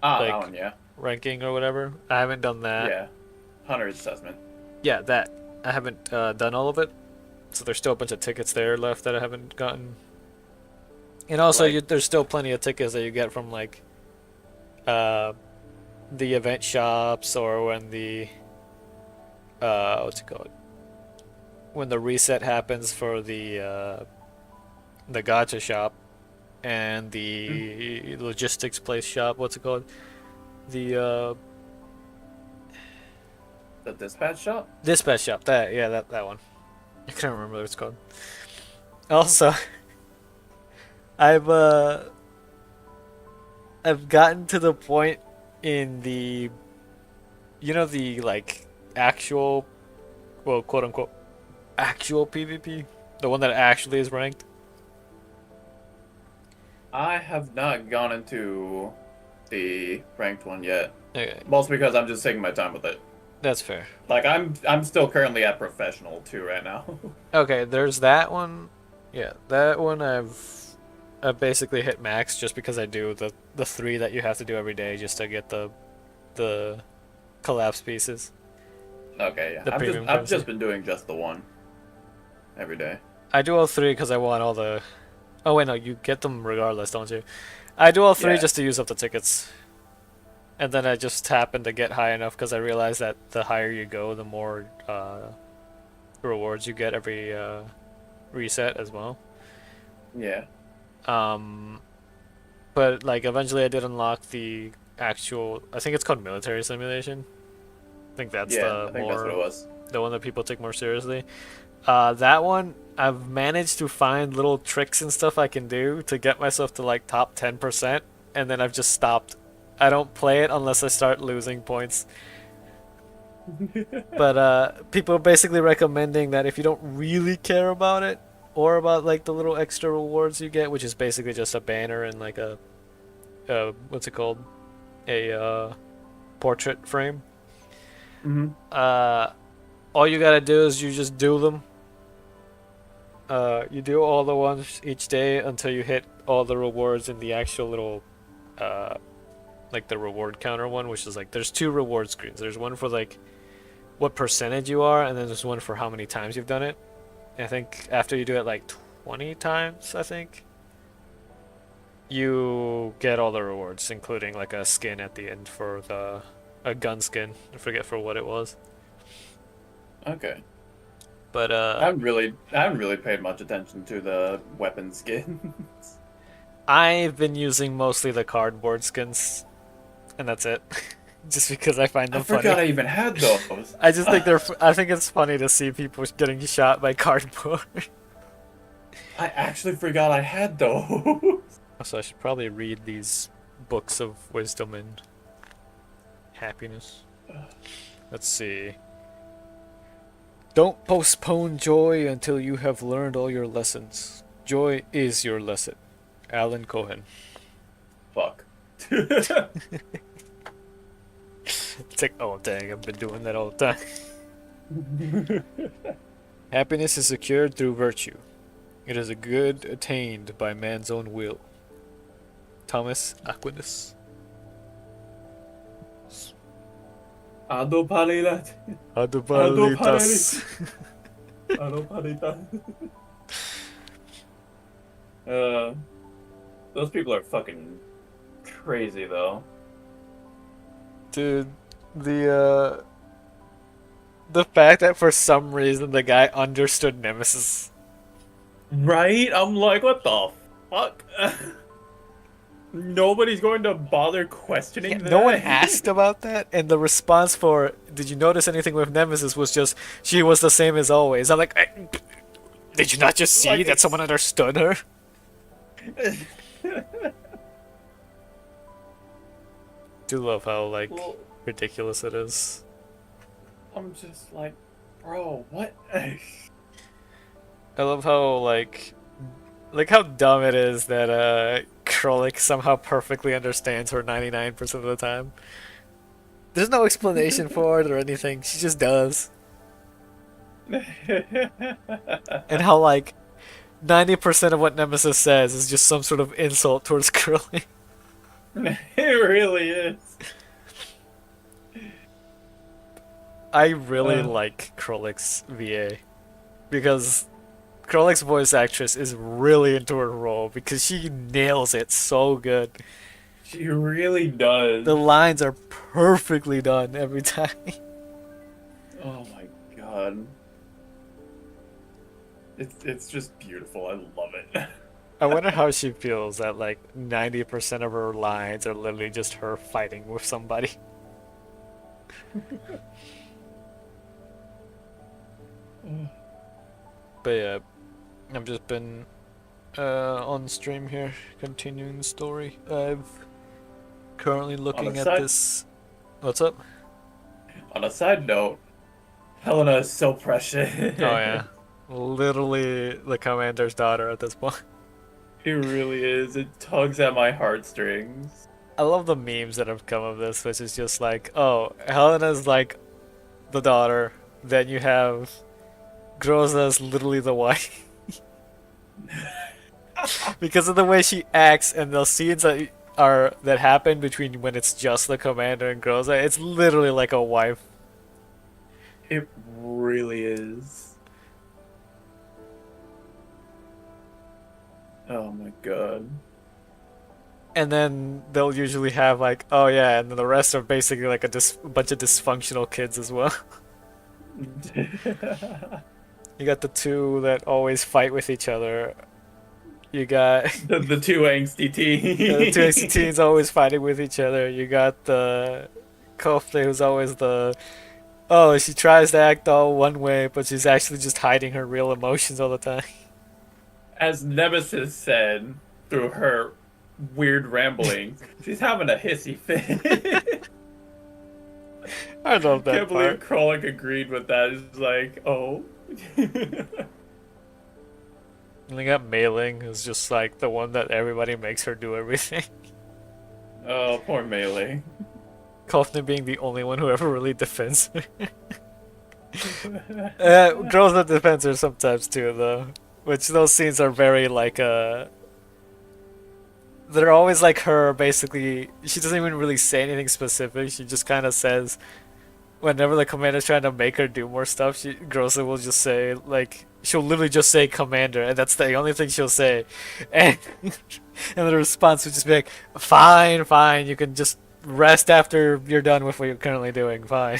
Ah, like that one, yeah. ranking or whatever. I haven't done that. Yeah. Hunter's assessment. Yeah, that. I haven't done all of it, so there's still a bunch of tickets there left that I haven't gotten. And also, Like- there's still plenty of tickets that you get from like the event shops, or when the what's it called? When the reset happens for the gacha shop and the logistics place shop. What's it called? The The dispatch shop? dispatch shop. That one. I can't remember what it's called. Also, I've gotten to the point in the, you know, the like actual, well, quote unquote, actual PvP, the one that actually is ranked. I have not gone into the ranked one yet. Okay, Mostly because I'm just taking my time with it. that's fair. Like I'm still currently at professional too right now. Okay, there's that one. Yeah, that one I've basically hit max just because I do the 3 that you have to do every day just to get the collapse pieces. Okay, yeah. The premium I've currency. just been doing just the one every day. I do all 3 because I want all the. Oh wait, no, you get them regardless, don't you? I do all 3 Yeah. just to use up the tickets, and then I just happen to get high enough because I realize that the higher you go, the more rewards you get every reset as well. Yeah. But like eventually I did unlock the actual. I think it's called military simulation. I think that's Yeah, I think that's what it was. the one that people take more seriously. That one, I've managed to find little tricks and stuff I can do to get myself to like top 10%, and then I've just stopped. I don't play it unless I start losing points. But people are basically recommending that if you don't really care about it, or about like the little extra rewards you get, which is basically just a banner and like a what's it called? A portrait frame. Mm-hmm. All you gotta do is you just do them. You do all the ones each day until you hit all the rewards in the actual little, like the reward counter one, which is like there's 2 reward screens. There's one for like what percentage you are, and then there's one for how many times you've done it. And I think after you do it like 20 times, I think, you get all the rewards, including like a skin at the end for a gun skin. I forget for what it was. Okay. But I haven't really paid much attention to the weapon skins. I've been using mostly the cardboard skins, and that's it. Just because I find them I forgot funny. I even had those. I just think I think it's funny to see people getting shot by cardboard. I actually forgot I had those. So I should probably read these books of wisdom and happiness. Let's see. Don't postpone joy until you have learned all your lessons. Joy is your lesson. Alan Cohen. Fuck. It's like, oh dang, I've been doing that all the time. Happiness is secured through virtue. It is a good attained by man's own will. Thomas Aquinas. Ado palilat. Adubalitas. Ado palitat. Those people are fucking crazy though. Dude, the fact that for some reason the guy understood Nemesis. Right? I'm like, what the fuck? Nobody's going to bother questioning that. No one asked about that, and the response for "Did you notice anything with Nemesis?" was just, "She was the same as always." I'm like, Did you not just see Like, that someone understood her? Do love how like Well, ridiculous it is. I'm just like, bro, what? I love how like how dumb it is that Krolik somehow perfectly understands her 99% of the time. There's no explanation for it or anything. She just does. And how like 90% of what Nemesis says is just some sort of insult towards Krolik. It really is. I really like Krolik's VA because Krolik's voice actress is really into her role because she nails it so good. She really does. The lines are perfectly done every time. Oh my god. It's just beautiful. I love it. I wonder how she feels that like 90% of her lines are literally just her fighting with somebody. But yeah, I've just been on stream here, continuing the story. I've currently looking at this. What's up? On a side note, Helena is so precious. Oh yeah, literally the commander's daughter at this point. It really is. It tugs at my heartstrings. I love the memes that have come of this, which is just like, oh, Helena's like the daughter, then you have Groza's literally the wife. Because of the way she acts and the scenes that happen between when it's just the commander and Groza, it's literally like a wife. It really is. Oh my god. And then they'll usually have like, oh yeah, and then the rest are basically like a bunch of dysfunctional kids as well. You got the two that always fight with each other. You got the two angsty teens. the two angsty teens always fighting with each other. You got the Kofle who's always the, oh, she tries to act all one way, but she's actually just hiding her real emotions all the time. As Nemesis said through her weird ramblings, she's having a hissy fit. I love that Can't part. believe Krolik agreed with that. It's like, oh. And they got Mailing, who's just like the one that everybody makes her do everything. Oh, poor Melee. Kofne being the only one who ever really defends her. Girls that defends her sometimes too, though. Which those scenes are very like they're always like her, basically. She doesn't even really say anything specific. She just kind of says, whenever the commander's trying to make her do more stuff, Groza will just say, like, she'll literally just say commander, and that's the only thing she'll say. And, and the response would just be like, fine, fine, you can just rest after you're done with what you're currently doing, fine.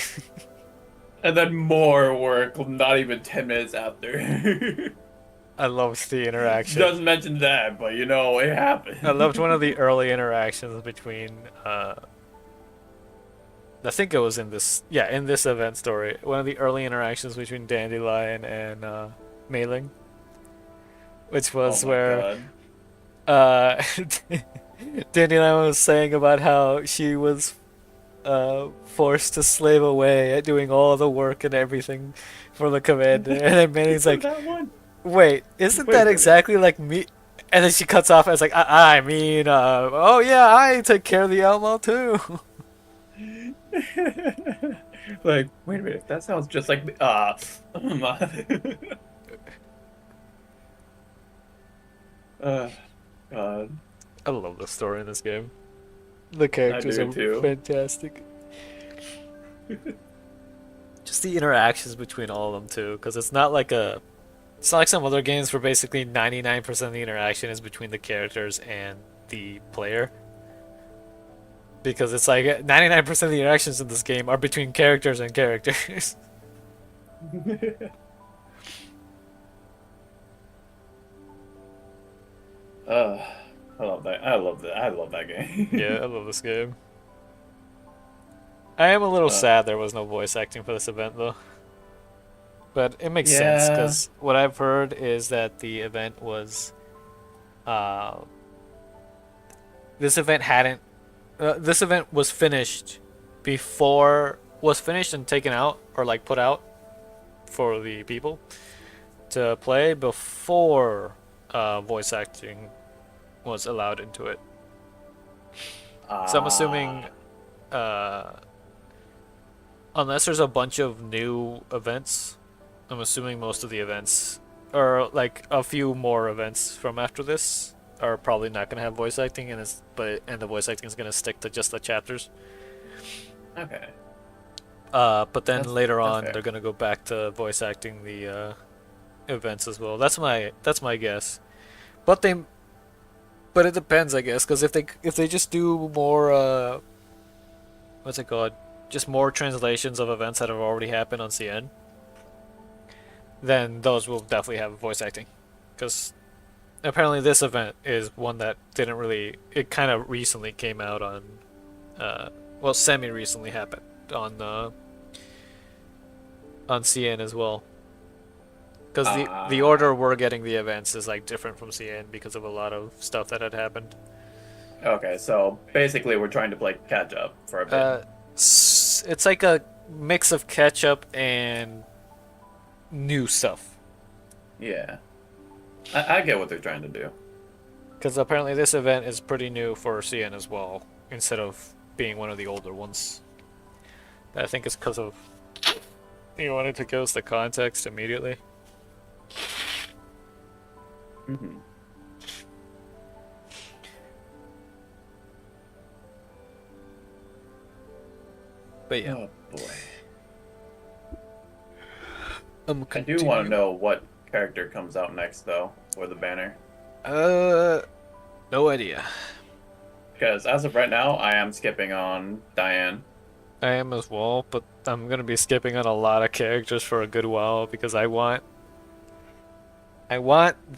And then more work, not even 10 minutes after. I loved the interaction. She doesn't mention that, but you know, it happened. I loved one of the early interactions between, I think it was in this event story. One of the early interactions between Dandelion and Mailing, which was where Dandelion was saying about how she was forced to slave away at doing all the work and everything for the commander, and then Mailing's like, "Wait, isn't that exactly like me?" And then she cuts off. As like, I mean, oh yeah, I take care of the Elmo too. Like, wait a minute, that sounds just like me. God. I love the story in this game. The characters I do are too. fantastic. Just the interactions between all of them too, because it's not like some other games where basically 99% of the interaction is between the characters and the player. Because it's like 99% of the interactions in this game are between characters and characters. I love that. I love that. I love that game. Yeah, I love this game. I am a little sad there was no voice acting for this event though. But it makes sense because what I've heard is that the event was, this event hadn't, this event was finished was finished and taken out or like put out for the people to play before voice acting was allowed into it. So I'm assuming, unless there's a bunch of new events, I'm assuming most of the events, or like a few more events from after this, are probably not gonna have voice acting, and the voice acting is gonna stick to just the chapters. Okay. But then later that's on, fair. they're gonna go back to voice acting the events as well. That's my guess. But it depends, I guess, because if they just do more what's it called, just more translations of events that have already happened on CN, then those will definitely have voice acting, because apparently this event is one that didn't really. It kind of recently came out on, well, semi recently happened on CN as well. Because the order we're getting the events is like different from CN because of a lot of stuff that had happened. Okay, so basically we're trying to play catch up for a bit. It's like a mix of catch up and new stuff. Yeah. I get what they're trying to do. Because apparently this event is pretty new for CN as well, instead of being one of the older ones. I think it's because of you wanted to give us the context immediately. Mm-hmm. But yeah, Oh boy. I do want to continuing. know what character comes out next though, for the banner. No idea. Because as of right now, I am skipping on Diane. I am as well, but I'm gonna be skipping on a lot of characters for a good while because I want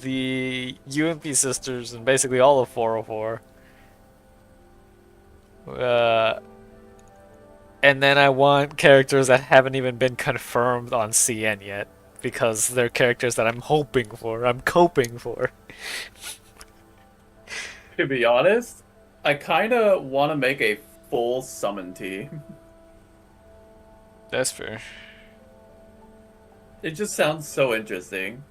the UMP sisters and basically all of 404. And then I want characters that haven't even been confirmed on CN yet because they're characters that I'm hoping for. I'm coping for. To be honest, I kind of want to make a full summon team. That's fair. It just sounds so interesting.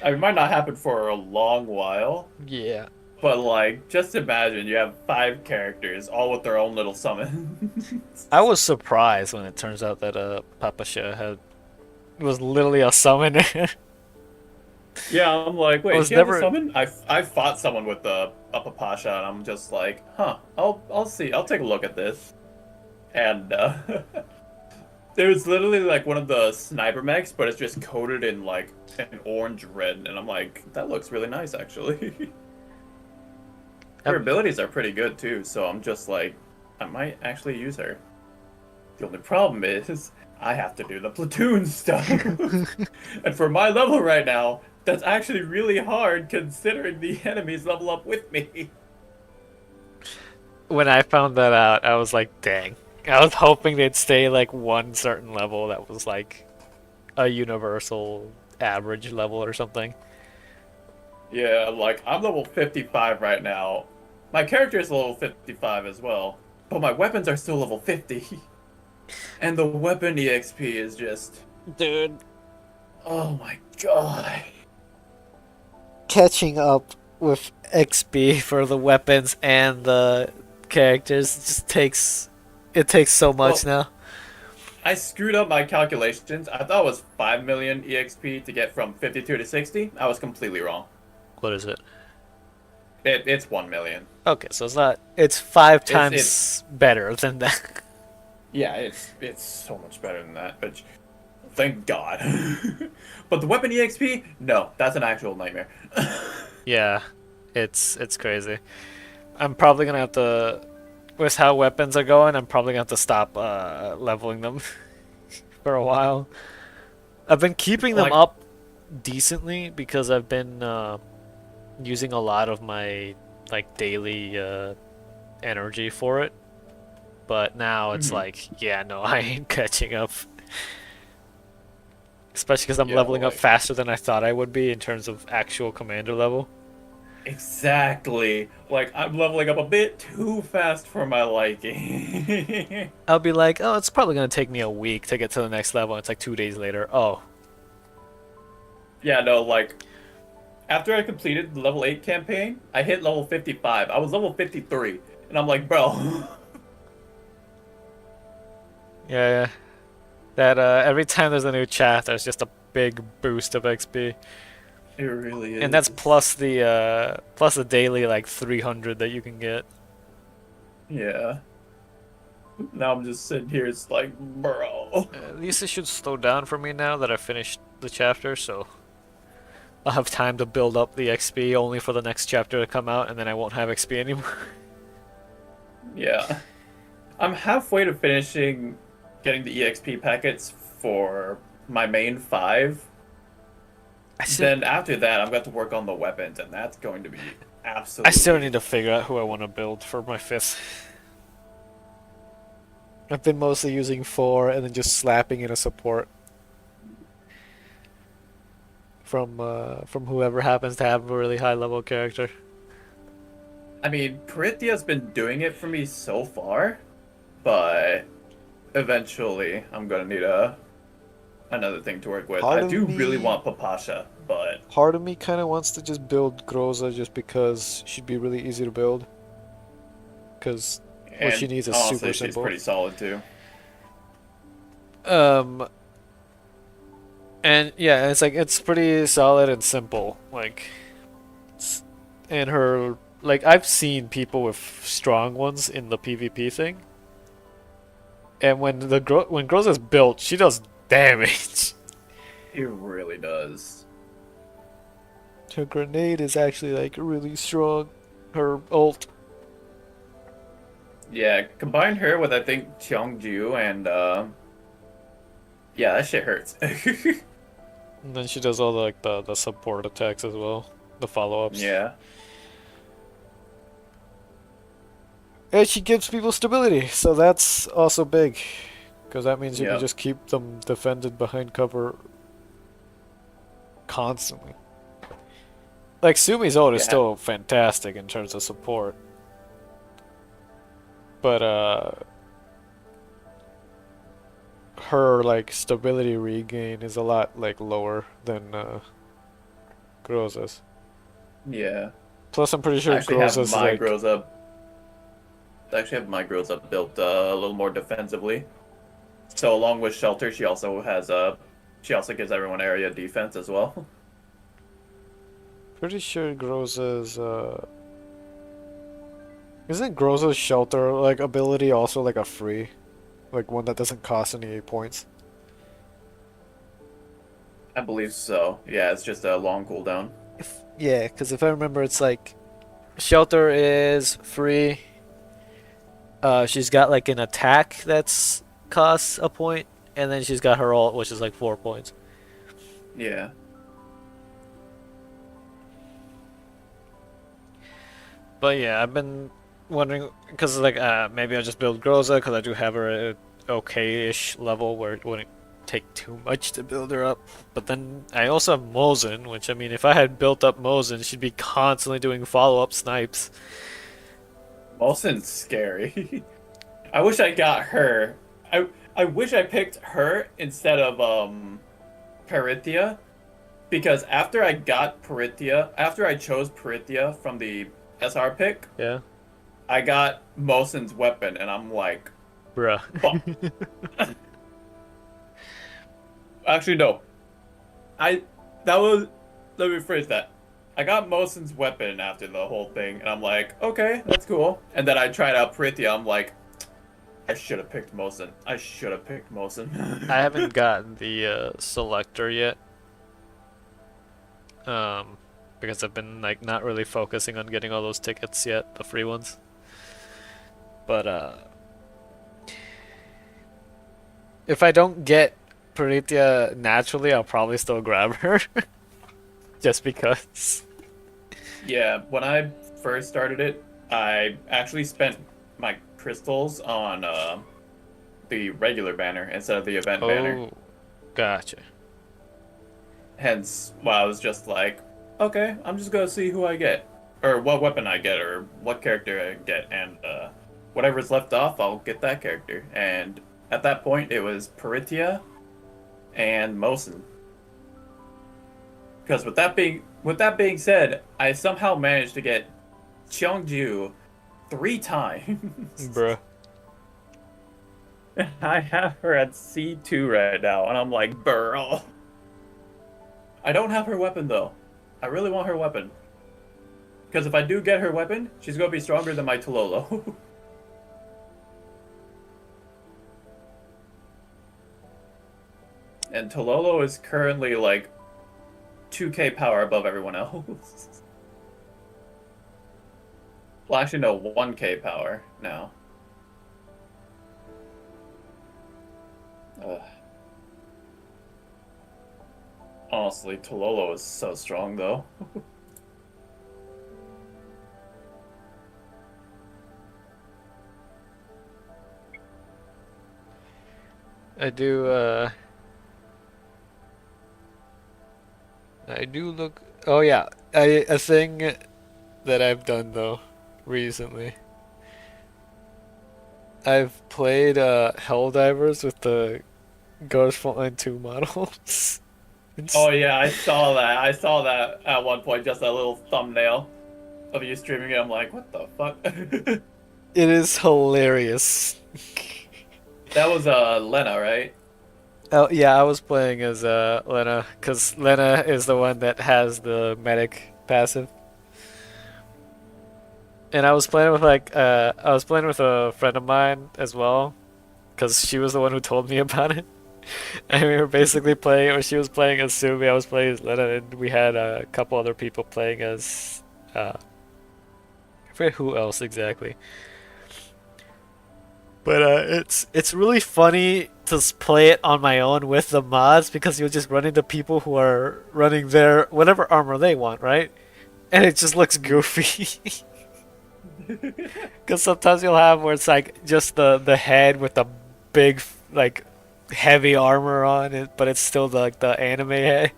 I mean, it might not happen for a long while, Yeah. but like, just imagine you have 5 characters, all with their own little summons. I was surprised when it turns out that Papasha was literally a summoner. Yeah, I'm like, I wait, was she has a never summon? I fought someone with a Papasha, and I'm just like, huh, I'll see, I'll take a look at this. And there was literally like one of the sniper mechs, but it's just coated in like an orange red, and I'm like, that looks really nice actually. Her abilities are pretty good too, so I'm just like, I might actually use her. The only problem is, I have to do the platoon stuff. And for my level right now, that's actually really hard considering the enemies level up with me. when I found that out, I was like, dang. I was hoping they'd stay like one certain level that was like a universal average level or something. Yeah, like, I'm level 55 right now. My character is level 55 as well, but my weapons are still level 50. And the weapon EXP is just... Dude, Oh my god. catching up with XP for the weapons and the characters just takes so much now. I screwed up my calculations. I thought it was 5 million EXP to get from 52 to 60. I was completely wrong. What is it? It's 1 million. Okay, so it's 5 times It's- better than that. Yeah, it's so much better than that, but thank God. But the weapon EXP? No, that's an actual nightmare. Yeah, it's crazy. I'm probably gonna have to, with how weapons are going, I'm probably gonna have to stop leveling them for a while. I've been keeping them Like- up decently because I've been using a lot of my like daily energy for it. But now it's like, yeah, no, I ain't catching up. Especially because I'm Yeah, leveling up like- faster than I thought I would be in terms of actual commander level. Exactly. Like, I'm leveling up a bit too fast for my liking. I'll be like, oh, it's probably going to take me a week to get to the next level. It's like 2 days later. Oh, Yeah, no, like, after I completed the level 8 campaign, I hit level 55. I was level 53. And I'm like, bro. yeah. That every time there's a new chapter, there's just a big boost of XP. It really is. And that's plus the daily like 300 that you can get. Yeah. Now I'm just sitting here, it's like, bro. At least it should slow down for me now that I finished the chapter, so I'll have time to build up the XP only for the next chapter to come out, and then I won't have XP anymore. Yeah. I'm halfway to finishing getting the EXP packets for my main 5. Then after that, I'm going to work on the weapons, and that's going to be absolutely... I still need to figure out who I want to build for my 5th. I've been mostly using 4 and then just slapping in a support from whoever happens to have a really high level character. I mean, Parithya's been doing it for me so far, but eventually I'm going to need another thing to work with. Part I of do me- really want Papasha, but... Part of me kind of wants to just build Groza just because she'd be really easy to build. Because what she needs is honestly, super she's simple. pretty solid too. And yeah, it's like it's pretty solid and simple. Like, and her like I've seen people with strong ones in the PvP thing, and when when Groza's built, she does damage. It really does. Her grenade is actually like really strong. Her ult. Yeah, combine her with I think Cheongju and yeah, that shit hurts. And then she does all the support attacks as well, the follow-ups. Yeah. And she gives people stability, so that's also big, because that means you Yeah. can just keep them defended behind cover constantly. Like Sumi's ult is Yeah. still fantastic in terms of support, but her like stability regain is a lot like lower than Groza's. Yeah. Plus, I'm pretty I sure actually have Groza's my like Groza. I actually have my Groza built a little more defensively. So along with shelter, she also has she also gives everyone area defense as well. pretty sure Groza's isn't Groza's shelter like ability also like a free, like one that doesn't cost any points? I believe so. Yeah, it's just a long cooldown. Yeah, because if I remember, it's like shelter is free. She's got like an attack that's costs a point, and then she's got her ult, which is like 4 points. Yeah. But yeah, I've been wondering because like maybe I'll just build Groza because I do have her at okay-ish level where it wouldn't take too much to build her up. But then I also have Mosin, which I mean, if I had built up Mosin, she'd be constantly doing follow-up snipes. Molson's scary. I wish I got her. I wish I picked her instead of Parithia, because after I got Parithia, after I chose Parithia from the SR pick, Yeah, I got Molson's weapon, and I'm like, bruh. fuck. Actually, no. Let me rephrase that. I got Molson's weapon after the whole thing, and I'm like, okay, that's cool. And then I tried out Parithia, I'm like, I should have picked Molson. I should have picked Molson. I haven't gotten the selector yet. Because I've been like not really focusing on getting all those tickets yet, the free ones. But if I don't get Parithia naturally, I'll probably still grab her. Just because. Yeah, when I first started it, I actually spent my crystals on the regular banner instead of the event banner. Oh, gotcha. Hence why I was just like, okay, I'm just gonna see who I get, or what weapon I get, or what character I get, and whatever's left off, I'll get that character. And at that point, it was Peritia and Mosin. Because with that being said, I somehow managed to get Cheongju 3 times. Bruh. I have her at C2 right now, and I'm like, bro. I don't have her weapon though. I really want her weapon. Because if I do get her weapon, she's gonna be stronger than my Tololo. And Tololo is currently like 2k power above everyone else. Well, actually, no, 1k power now. Ugh. Honestly, Tololo is so strong, though. I do look. Oh yeah, a thing that I've done though recently. I've played Helldivers with the Ghost Frontline 2 models. Oh yeah, I saw that. I saw that at one point, just a little thumbnail of you streaming it. I'm like, what the fuck? It is hilarious. That was Lena, right? Oh yeah, I was playing as Lena, cause Lena is the one that has the medic passive. And I was playing with a friend of mine as well, cause she was the one who told me about it. And we were basically playing, or she was playing as Sumi, I was playing as Lena, and we had a couple other people playing as I forget who else exactly. But it's really funny to play it on my own with the mods because you'll just run into people who are running their whatever armor they want, right? And it just looks goofy. Because sometimes you'll have where it's like just the head with the big like heavy armor on it, but it's still like the anime head.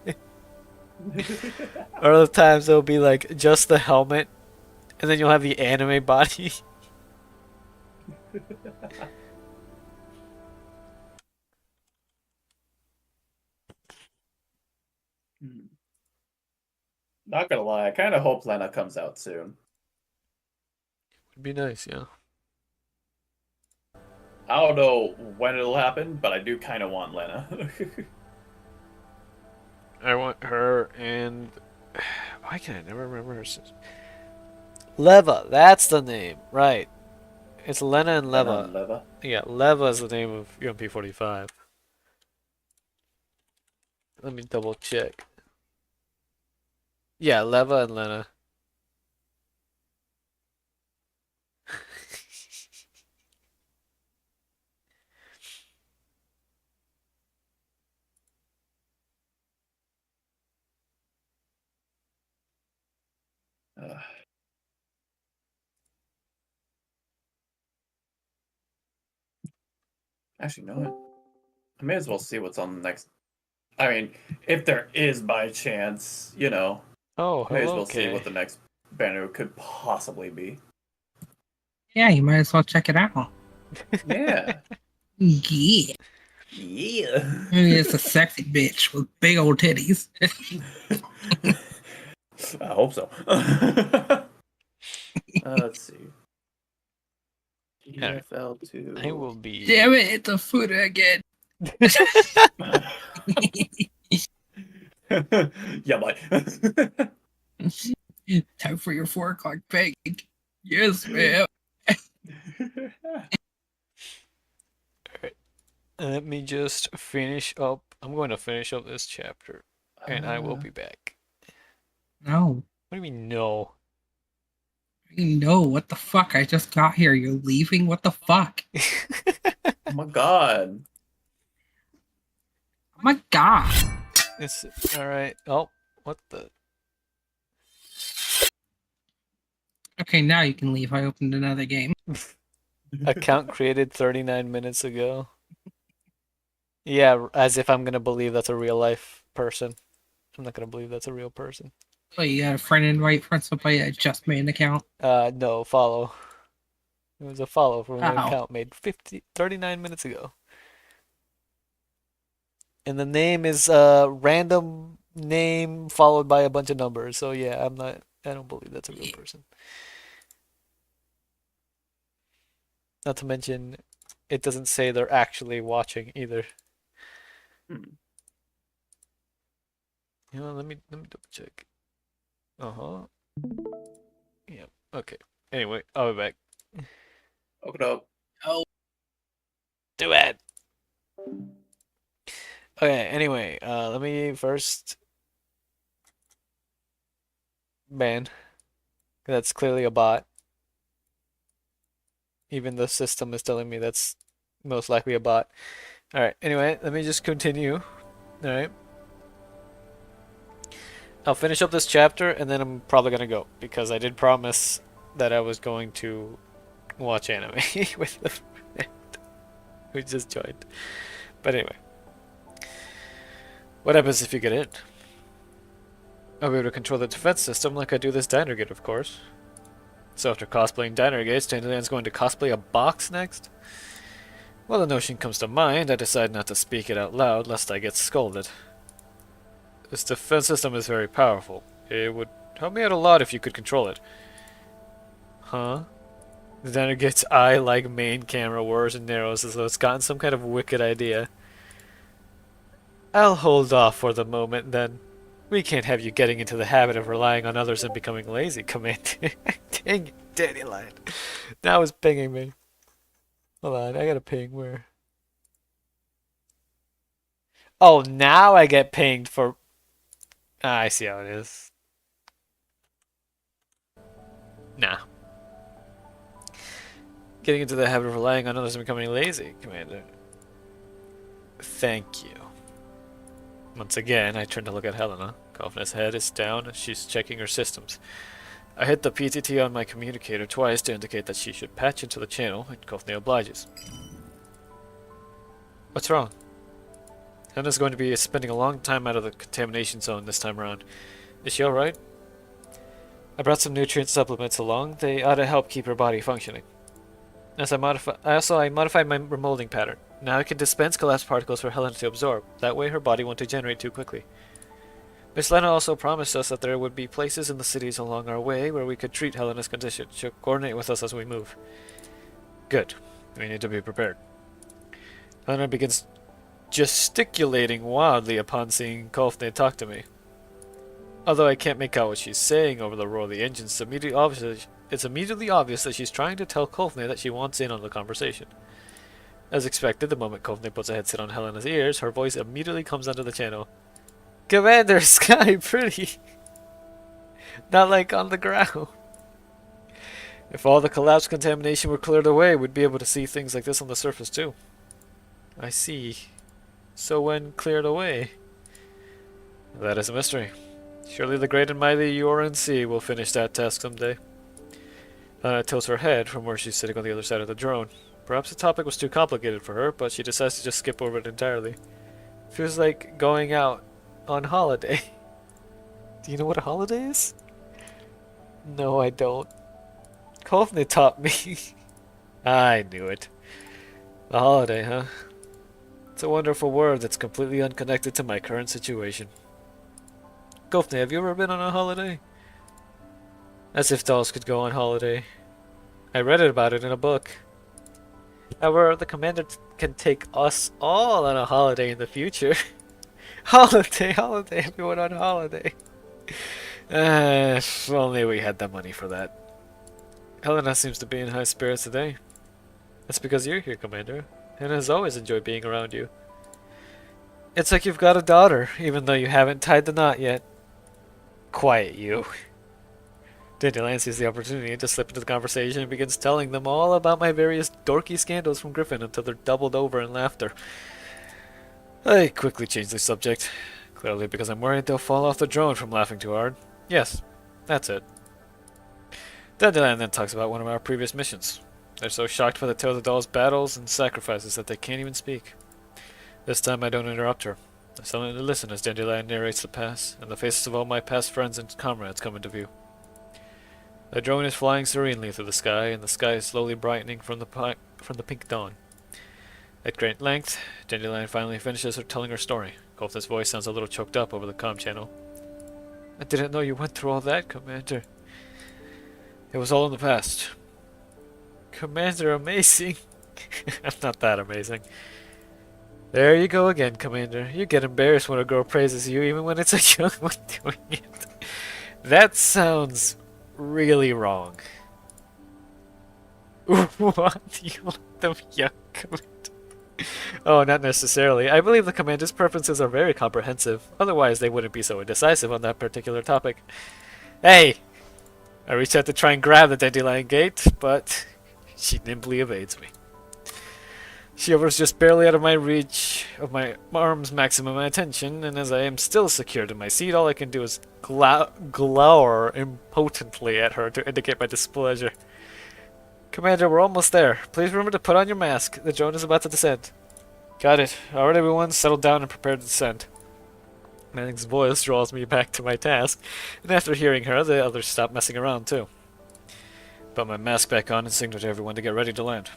Or other times it'll be like just the helmet, and then you'll have the anime body. Not gonna lie, I kind of hope Lena comes out soon. Would be nice, yeah. I don't know when it'll happen, but I do kind of want Lena. I want her and why can I never remember her? Leva, that's the name, right? It's Lena and Leva. Lena and Leva. Yeah, Leva is the name of UMP45. Let me double check. Yeah, Leva and Lena. Ugh. Actually, you know what? I may as well see what's on the next. I mean, if there is by chance, Oh, may as hello, well see Kay. what the next banner could possibly be. Yeah, you might as well check it out. Yeah. Yeah. Yeah. I mean, it's a sexy bitch with big old titties. I hope so. Let's see. GFL2. I will be. Damn it, it's a foot again. Yeah, bye. Time for your 4 o'clock bake. Yes, ma'am. Let me just finish up. I'm going to finish up this chapter, and I will be back. No. What do you mean, no? No, what the fuck? I just got here. You're leaving? What the fuck? Oh my god. Oh my god. It's alright. Oh, what the? Okay, now you can leave. I opened another game. Account created 39 minutes ago. Yeah, as if I'm gonna believe that's a real life person. I'm not gonna believe that's a real person. Oh, you got a friend invite from somebody that just made an account? No, follow. It was a follow from an Oh. account made 39 minutes ago. And the name is random name followed by a bunch of numbers. So yeah, I don't believe that's a real person. Not to mention, it doesn't say they're actually watching either. You know, let me double check. Uh-huh. Yeah. Okay. Anyway, I'll be back. Open up. Oh. Do it. Okay, anyway, let me first ban. That's clearly a bot. Even the system is telling me that's most likely a bot. Alright, anyway, let me just continue. Alright. I'll finish up this chapter and then I'm probably gonna go because I did promise that I was going to watch anime with the friend who just joined. But anyway. What happens if you get in? I'll be able to control the defense system like I do this diner gate, of course. So after cosplaying diner gates, Dandelian's going to cosplay a box next? Well, the notion comes to mind, I decide not to speak it out loud lest I get scolded. This defense system is very powerful. It would help me out a lot if you could control it. Huh? The diner gate's eye like main camera whirs and narrows as though it's gotten some kind of wicked idea. I'll hold off for the moment then. We can't have you getting into the habit of relying on others and becoming lazy, Commander. Dang it, Dandelion. Now it's pinging me. Hold on, I gotta ping where? Oh, now I get pinged for... Ah, I see how it is. Nah. Getting into the habit of relying on others and becoming lazy, Commander. Thank you. Once again, I turn to look at Helena. Kofna's head is down and she's checking her systems. I hit the PTT on my communicator twice to indicate that she should patch into the channel, and Kofna obliges. What's wrong? Helena's going to be spending a long time out of the contamination zone this time around. Is she alright? I brought some nutrient supplements along. They ought to help keep her body functioning. I modified my remolding pattern. Now I can dispense collapsed particles for Helena to absorb. That way her body won't degenerate too quickly. Miss Lena also promised us that there would be places in the cities along our way where we could treat Helena's condition. She'll coordinate with us as we move. Good. We need to be prepared. Helena begins gesticulating wildly upon seeing Kofne talk to me. Although I can't make out what she's saying over the roar of the engines, it's immediately obvious that she's trying to tell Kofne that she wants in on the conversation. As expected, the moment Kofne puts a headset on Helena's ears, her voice immediately comes onto the channel. Commander, sky pretty. Not like on the ground. If all the collapsed contamination were cleared away, we'd be able to see things like this on the surface too. I see. So when cleared away? That is a mystery. Surely the great and mighty URNC will finish that task someday. Helena tilts her head from where she's sitting on the other side of the drone. Perhaps the topic was too complicated for her, but she decides to just skip over it entirely. Feels like going out on holiday. Do you know what a holiday is? No, I don't. Kofne taught me. I knew it. A holiday, huh? It's a wonderful word that's completely unconnected to my current situation. Kofne, have you ever been on a holiday? As if dolls could go on holiday. I read about it in a book. However, the commander can take us all on a holiday in the future. Holiday, everyone on holiday. If only we had the money for that. Helena seems to be in high spirits today. That's because you're here, Commander, and has always enjoyed being around you. It's like you've got a daughter, even though you haven't tied the knot yet. Quiet, you. Dandelion sees the opportunity to slip into the conversation and begins telling them all about my various dorky scandals from Griffin until they're doubled over in laughter. I quickly change the subject, clearly because I'm worried they'll fall off the drone from laughing too hard. Yes, that's it. Dandelion then talks about one of our previous missions. They're so shocked by the tale of the doll's battles and sacrifices that they can't even speak. This time I don't interrupt her. I silently listen as Dandelion narrates the past, and the faces of all my past friends and comrades come into view. The drone is flying serenely through the sky, and the sky is slowly brightening from the pink dawn. At great length, Dandelion finally finishes her telling her story. Golf's voice sounds a little choked up over the comm channel. I didn't know you went through all that, Commander. It was all in the past. Commander, amazing. I'm not that amazing. There you go again, Commander. You get embarrassed when a girl praises you, even when it's a young one doing it. That sounds really wrong. What? You let them young, Commander? Oh, not necessarily. I believe the Commander's preferences are very comprehensive. Otherwise, they wouldn't be so indecisive on that particular topic. Hey! I reach out to try and grab the Dandelion Gate, but she nimbly evades me. She hovers just barely out of my reach of my arm's maximum attention, and as I am still secured in my seat, all I can do is glower impotently at her to indicate my displeasure. Commander, we're almost there. Please remember to put on your mask. The drone is about to descend. Got it. Alright, everyone, settle down and prepare to descend. Manning's voice draws me back to my task, and after hearing her, the others stop messing around too. Put my mask back on and signal to everyone to get ready to land.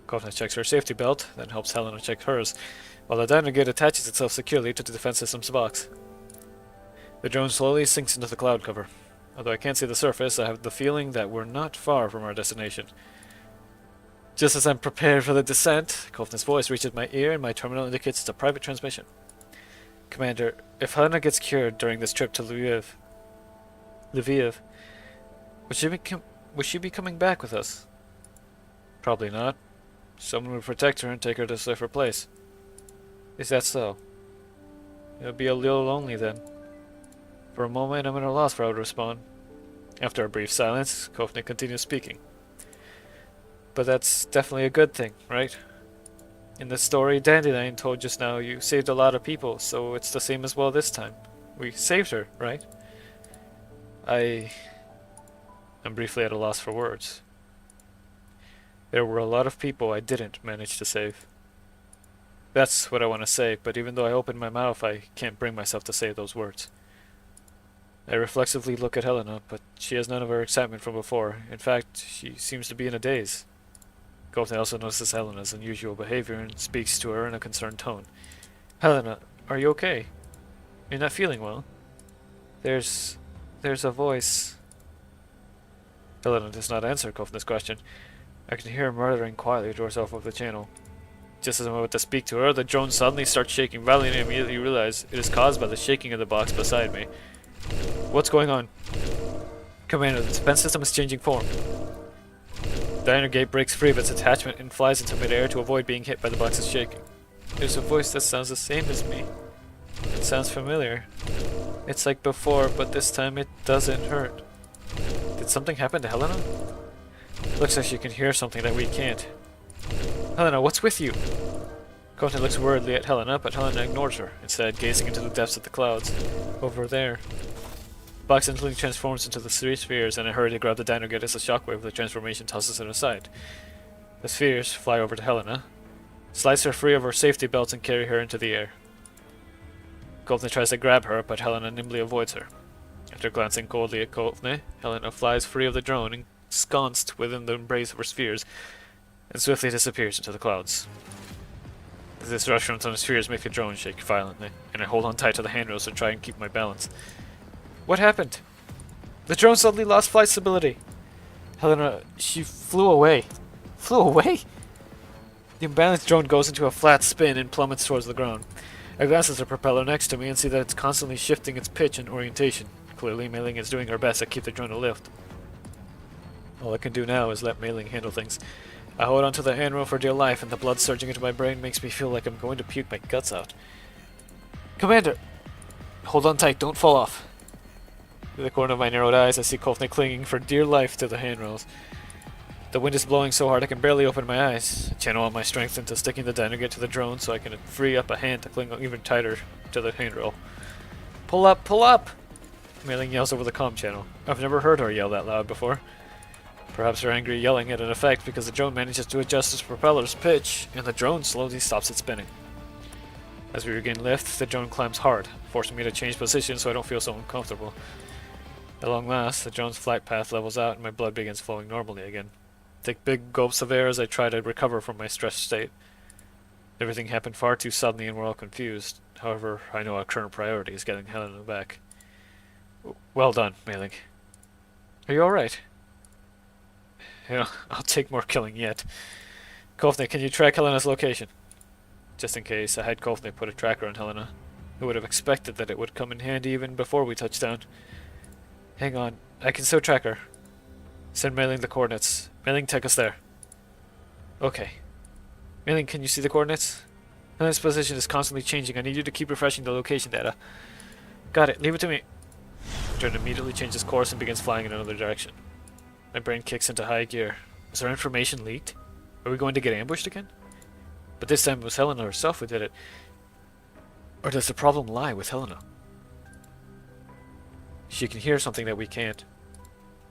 Kovna checks her safety belt, then helps Helena check hers, while the diner gate attaches itself securely to the defense system's box. The drone slowly sinks into the cloud cover. Although I can't see the surface, I have the feeling that we're not far from our destination. Just as I'm prepared for the descent, Kovna's voice reaches my ear and my terminal indicates it's a private transmission. Commander, if Helena gets cured during this trip to Lviv, would she be coming back with us? Probably not. Someone would protect her and take her to a safer place. Is that so? It would be a little lonely then. For a moment, I'm at a loss for how to respond. After a brief silence, Kovna continues speaking. But that's definitely a good thing, right? In the story Dandelion told just now, you saved a lot of people, so it's the same as well this time. We saved her, right? I'm briefly at a loss for words. There were a lot of people I didn't manage to save. That's what I want to say, but even though I open my mouth, I can't bring myself to say those words. I reflexively look at Helena, but she has none of her excitement from before. In fact, she seems to be in a daze. Kovna also notices Helena's unusual behavior and speaks to her in a concerned tone. Helena, are you okay? You're not feeling well? There's a voice. Helena does not answer Kovna's question. I can hear her muttering quietly to herself over the channel. Just as I'm about to speak to her, the drone suddenly starts shaking violently and I immediately realize it is caused by the shaking of the box beside me. What's going on? Commander, the defense system is changing form. The iron gate breaks free of its attachment and flies into midair to avoid being hit by the box's shaking. There's a voice that sounds the same as me. It sounds familiar. It's like before, but this time it doesn't hurt. Did something happen to Helena? Looks like she can hear something that we can't. Helena, what's with you? Kovna looks worriedly at Helena, but Helena ignores her, instead gazing into the depths of the clouds. Over there. The box instantly transforms into the three spheres, and I hurry to grab the diner gate as the shockwave of the transformation tosses it aside. The spheres fly over to Helena, slice her free of her safety belts, and carry her into the air. Kovna tries to grab her, but Helena nimbly avoids her. After glancing coldly at Kovna, Helena flies free of the drone, ensconced within the embrace of her spheres, and swiftly disappears into the clouds. The disruptions on the spheres make the drone shake violently, and I hold on tight to the handrails to try and keep my balance. What happened? The drone suddenly lost flight stability. Helena, she flew away. Flew away? The imbalanced drone goes into a flat spin and plummets towards the ground. I glance at the propeller next to me and see that it's constantly shifting its pitch and orientation. Clearly, Mei Ling is doing her best to keep the drone alift. All I can do now is let Mei Ling handle things. I hold onto the handrail for dear life, and the blood surging into my brain makes me feel like I'm going to puke my guts out. Commander! Hold on tight, don't fall off. Through the corner of my narrowed eyes, I see Kovna clinging for dear life to the handrails. The wind is blowing so hard I can barely open my eyes. I channel all my strength into sticking the diner gate to the drone so I can free up a hand to cling even tighter to the handrail. Pull up! Pull up! Mei Ling yells over the comm channel. I've never heard her yell that loud before. Perhaps her angry yelling had an effect because the drone manages to adjust its propeller's pitch, and the drone slowly stops its spinning. As we regain lift, the drone climbs hard, forcing me to change position so I don't feel so uncomfortable. At long last, the drone's flight path levels out and my blood begins flowing normally again. Take big gulps of air as I try to recover from my stressed state. Everything happened far too suddenly and we're all confused. However, I know our current priority is getting Helena back. Well done, Mei Ling. Are you alright? Yeah, I'll take more killing yet. Kofne, can you track Helena's location? Just in case, I had Kofne put a tracker on Helena. Who would have expected that it would come in handy even before we touched down? Hang on, I can still track her. Send Mei Ling the coordinates. Mei Ling, take us there. Okay. Mei Ling, can you see the coordinates? Helena's position is constantly changing. I need you to keep refreshing the location data. Got it, leave it to me. The drone immediately changes course and begins flying in another direction. My brain kicks into high gear. Was our information leaked? Are we going to get ambushed again? But this time it was Helena herself who did it. Or does the problem lie with Helena? She can hear something that we can't.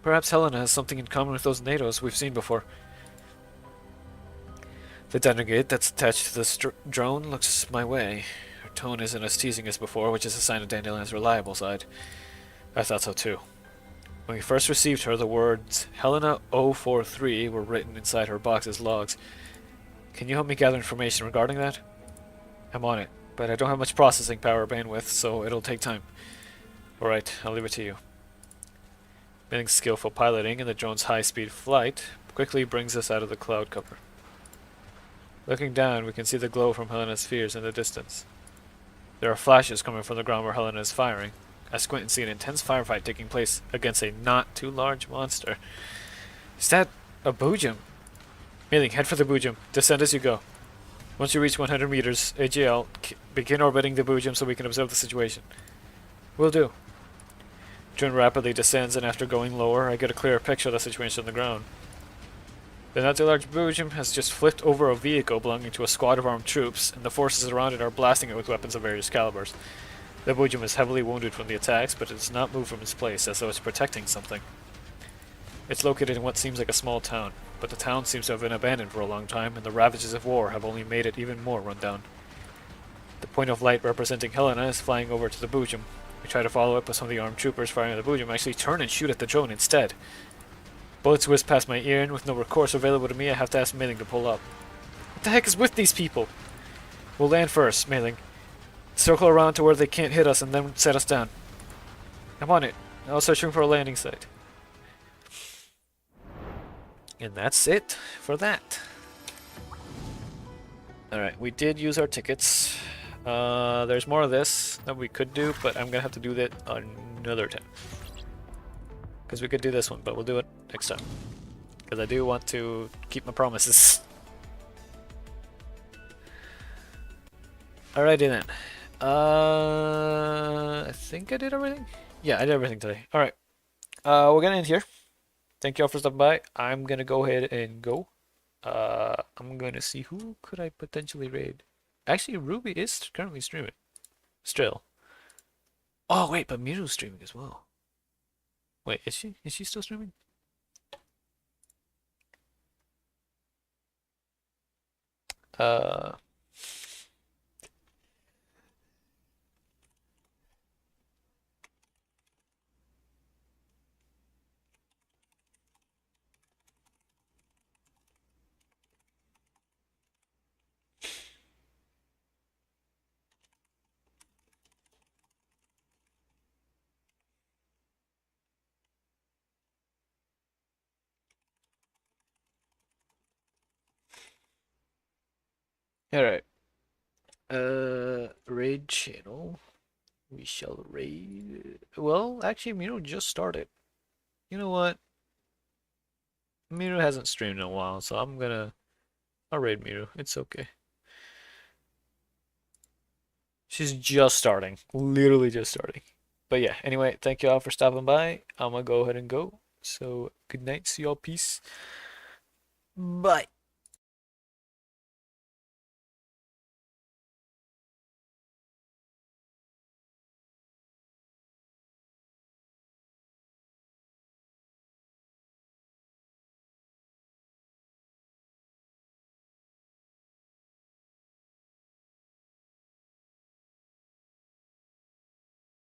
Perhaps Helena has something in common with those NATOs we've seen before. The detonator that's attached to the drone looks my way. Her tone isn't as teasing as before, which is a sign of Dandelion's reliable side. I thought so too. When we first received her, the words Helena 043 were written inside her box's logs. Can you help me gather information regarding that? I'm on it, but I don't have much processing power or bandwidth, so it'll take time. Alright, I'll leave it to you. Mei Ling's skillful piloting and the drone's high-speed flight quickly brings us out of the cloud cover. Looking down, we can see the glow from Helena's spheres in the distance. There are flashes coming from the ground where Helena is firing. I squint and see an intense firefight taking place against a not-too-large monster. Is that a Boojum? Mei Ling, head for the Boojum. Descend as you go. Once you reach 100 meters, AGL, begin orbiting the Boojum so we can observe the situation. Will do. Drone rapidly descends, and after going lower, I get a clearer picture of the situation on the ground. The not-too-large Boojum has just flipped over a vehicle belonging to a squad of armed troops, and the forces around it are blasting it with weapons of various calibers. The Boojum is heavily wounded from the attacks, but it does not move from its place, as though it's protecting something. It's located in what seems like a small town, but the town seems to have been abandoned for a long time, and the ravages of war have only made it even more run down. The point of light representing Helena is flying over to the Boojum. We try to follow it, but some of the armed troopers firing at the Boojum actually turn and shoot at the drone instead. Bullets whiz past my ear, and with no recourse available to me, I have to ask Mei Ling to pull up. What the heck is with these people? We'll land first, Mei Ling. Circle around to where they can't hit us and then set us down. I'm on it. I'll searching for a landing site. And that's it for that. Alright, we did use our tickets. There's more of this that we could do, but I'm gonna have to do that another time. Because we could do this one, but we'll do it next time. Because I do want to keep my promises. Alrighty then. I think I did everything? Yeah, I did everything today. Alright. We're gonna end here. Thank you all for stopping by. I'm gonna go ahead and go. I'm gonna see who could I potentially raid. Actually, Ruby is currently streaming. Still. Oh, wait, but Miru's streaming as well. Wait, is she? Is she still streaming? Alright. Raid channel. We shall raid. Well, actually, Miru just started. You know what? Miru hasn't streamed in a while, so I'll raid Miru. It's okay. She's just starting. Literally just starting. But yeah, anyway, thank you all for stopping by. I'm gonna go ahead and go. So, good night. See y'all. Peace. Bye.